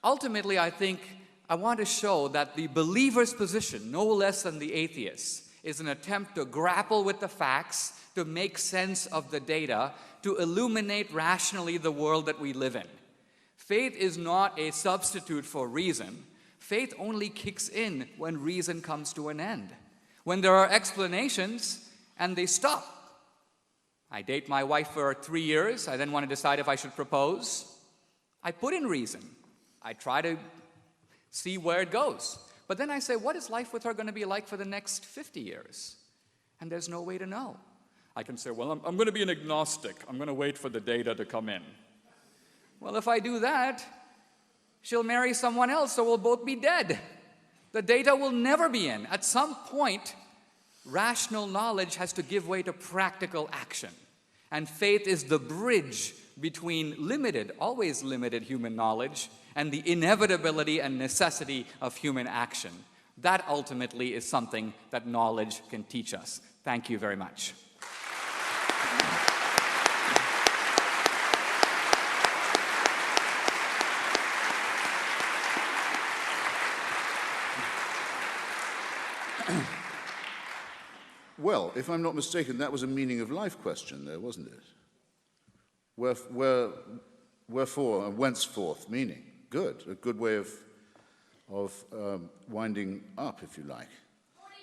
Ultimately, I want to show that the believer's position, no less than the atheist's, is an attempt to grapple with the facts, to make sense of the data, to illuminate rationally the world that we live in. Faith is not a substitute for reason. Faith only kicks in when reason comes to an end. When there are explanations and they stop. I date my wife for 3 years. I then want to decide if I should propose. I put in reason. I try to see where it goes. But then I say, what is life with her going to be like for the next 50 years? And there's no way to know. I can say, well, I'm going to be an agnostic. I'm going to wait for the data to come in. Well, if I do that, she'll marry someone else, so we'll both be dead. The data will never be in. At some point, rational knowledge has to give way to practical action. And faith is the bridge between limited, always limited human knowledge and the inevitability and necessity of human action. That ultimately is something that knowledge can teach us. Thank you very much. Well, if I'm not mistaken, that was a meaning of life question there, wasn't it? Wherefore and whenceforth meaning. Good. A good way of winding up, if you like. 42.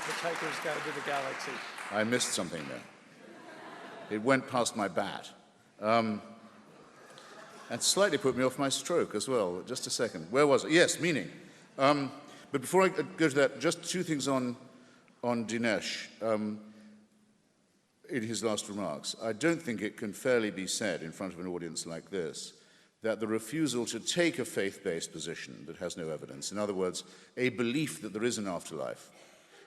Hitchhiker's Guide to the Galaxy. I missed something there. It went past my bat. And slightly put me off my stroke as well. Just a second. Where was it? Yes, meaning. But before I go to that, just two things on Dinesh in his last remarks. I don't think it can fairly be said in front of an audience like this that the refusal to take a faith-based position that has no evidence, in other words, a belief that there is an afterlife,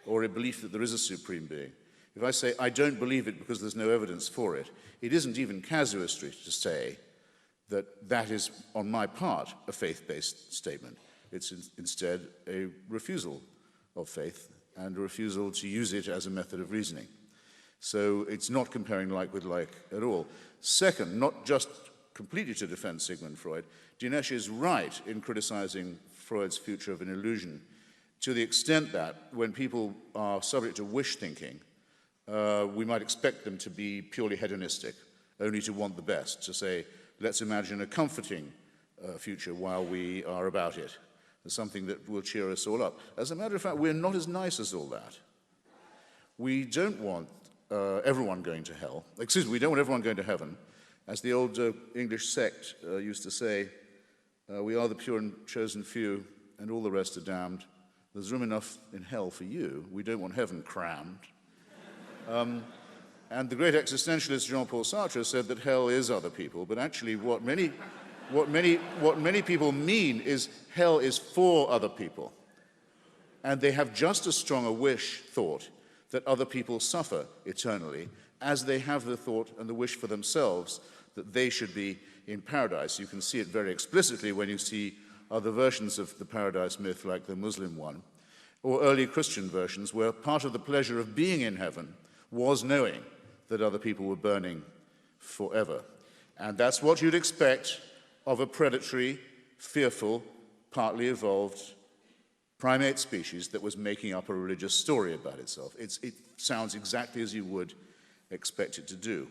or a belief that there is a supreme being, if I say I don't believe it because there's no evidence for it, it isn't even casuistry to say that that is, on my part, a faith-based statement. It's instead a refusal of faith and a refusal to use it as a method of reasoning. So it's not comparing like with like at all. Second, not just completely to defend Sigmund Freud, Dinesh is right in criticizing Freud's future of an illusion to the extent that when people are subject to wish thinking, we might expect them to be purely hedonistic, only to want the best, to say, let's imagine a comforting future while we are about it. Something that will cheer us all up. As a matter of fact, we're not as nice as all that. We don't want everyone going to hell. We don't want everyone going to heaven. As the old English sect used to say, we are the pure and chosen few, and all the rest are damned. There's room enough in hell for you. We don't want heaven crammed. And the great existentialist Jean-Paul Sartre said that hell is other people, but actually what many people mean is hell is for other people. And they have just as strong a wish thought that other people suffer eternally as they have the thought and the wish for themselves that they should be in paradise. You can see it very explicitly when you see other versions of the paradise myth, like the Muslim one, or early Christian versions, where part of the pleasure of being in heaven was knowing that other people were burning forever. And that's what you'd expect of a predatory, fearful, partly evolved primate species that was making up a religious story about itself. It sounds exactly as you would expect it to do.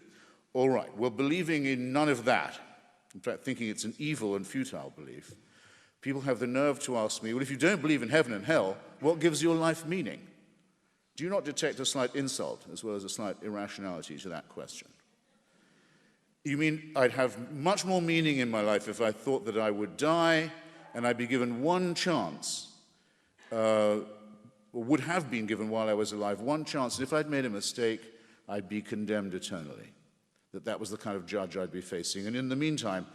All right, well, believing in none of that, in fact, thinking it's an evil and futile belief, people have the nerve to ask me, well, if you don't believe in heaven and hell, what gives your life meaning? Do you not detect a slight insult as well as a slight irrationality to that question? You mean I'd have much more meaning in my life if I thought that I would die and I'd be given one chance, or would have been given while I was alive, one chance, and if I'd made a mistake, I'd be condemned eternally. That was the kind of judge I'd be facing. And in the meantime,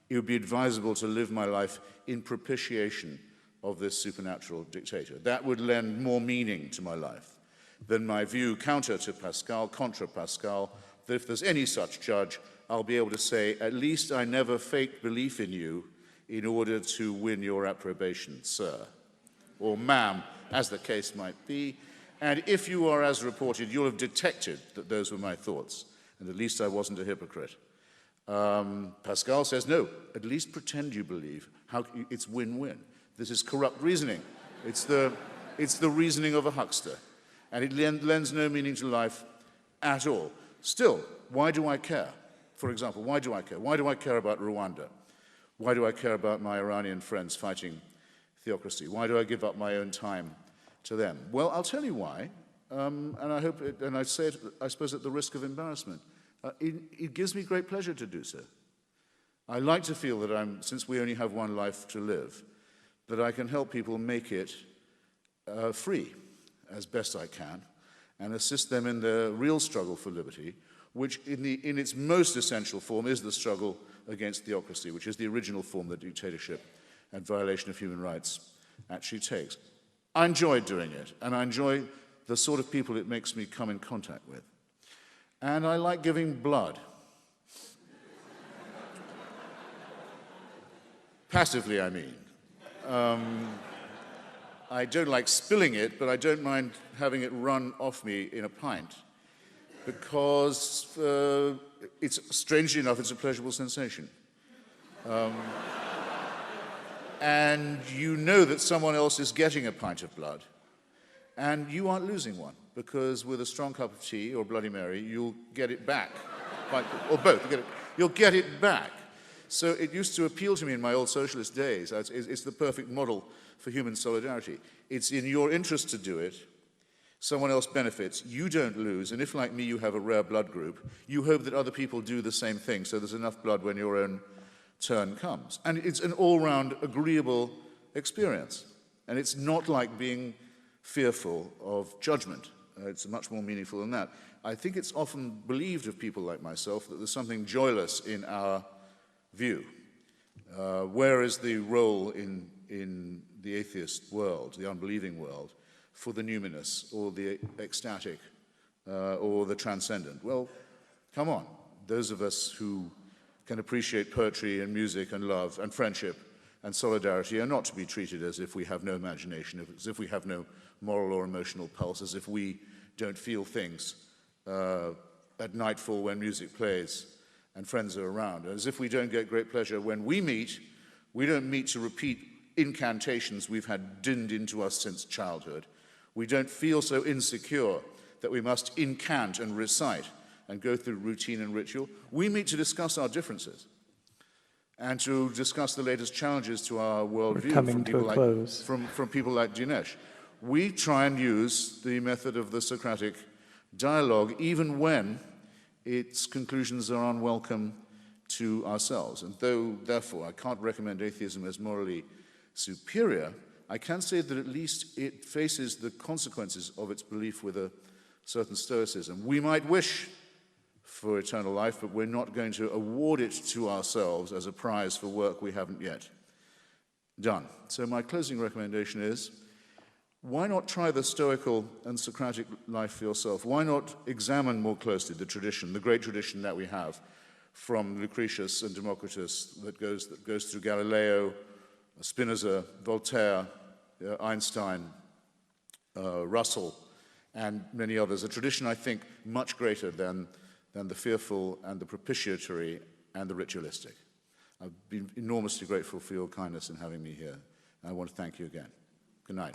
it would be advisable to live my life in propitiation of this supernatural dictator. That would lend more meaning to my life than my view counter to Pascal, contra Pascal, that if there's any such judge, I'll be able to say, at least I never faked belief in you in order to win your approbation, sir, or ma'am, as the case might be. And if you are as reported, you'll have detected that those were my thoughts, and at least I wasn't a hypocrite. Pascal says, no, at least pretend you believe. It's win-win. This is corrupt reasoning. It's the reasoning of a huckster. And it lends no meaning to life at all. Still, why do I care? For example, why do I care? Why do I care about Rwanda? Why do I care about my Iranian friends fighting theocracy? Why do I give up my own time to them? Well, I'll tell you why, and I hope, and I say it, I suppose, at the risk of embarrassment. It gives me great pleasure to do so. I like to feel that since we only have one life to live, that I can help people make it free as best I can, and assist them in their real struggle for liberty, which in its most essential form is the struggle against theocracy, which is the original form that dictatorship and violation of human rights actually takes. I enjoy doing it, and I enjoy the sort of people it makes me come in contact with. And I like giving blood. Passively, I mean. I don't like spilling it, but I don't mind having it run off me in a pint, because strangely enough, it's a pleasurable sensation. And you know that someone else is getting a pint of blood, and you aren't losing one, because with a strong cup of tea or Bloody Mary, you'll get it back. Or both, you'll get it back. So it used to appeal to me in my old socialist days. It's the perfect model for human solidarity. It's in your interest to do it. Someone else benefits, you don't lose, and if, like me, you have a rare blood group, you hope that other people do the same thing, so there's enough blood when your own turn comes. And it's an all-round agreeable experience. And it's not like being fearful of judgment. It's much more meaningful than that. I think it's often believed of people like myself that there's something joyless in our view. Where is the role in the atheist world, the unbelieving world, for the numinous or the ecstatic or the transcendent? Well, come on. Those of us who can appreciate poetry and music and love and friendship and solidarity are not to be treated as if we have no imagination, as if we have no moral or emotional pulse, as if we don't feel things at nightfall when music plays and friends are around, as if we don't get great pleasure when we meet. We don't meet to repeat incantations we've had dinned into us since childhood. We don't feel so insecure that we must incant and recite and go through routine and ritual. We meet to discuss our differences and to discuss the latest challenges to our worldview from people like Dinesh. We try and use the method of the Socratic dialogue even when its conclusions are unwelcome to ourselves. And though, therefore, I can't recommend atheism as morally superior, I can say that at least it faces the consequences of its belief with a certain stoicism. We might wish for eternal life, but we're not going to award it to ourselves as a prize for work we haven't yet done. So my closing recommendation is, why not try the Stoical and Socratic life for yourself? Why not examine more closely the tradition, the great tradition that we have from Lucretius and Democritus that goes through Galileo, Spinoza, Voltaire, Einstein, Russell, and many others. A tradition, I think, much greater than the fearful and the propitiatory and the ritualistic. I've been enormously grateful for your kindness in having me here. I want to thank you again. Good night.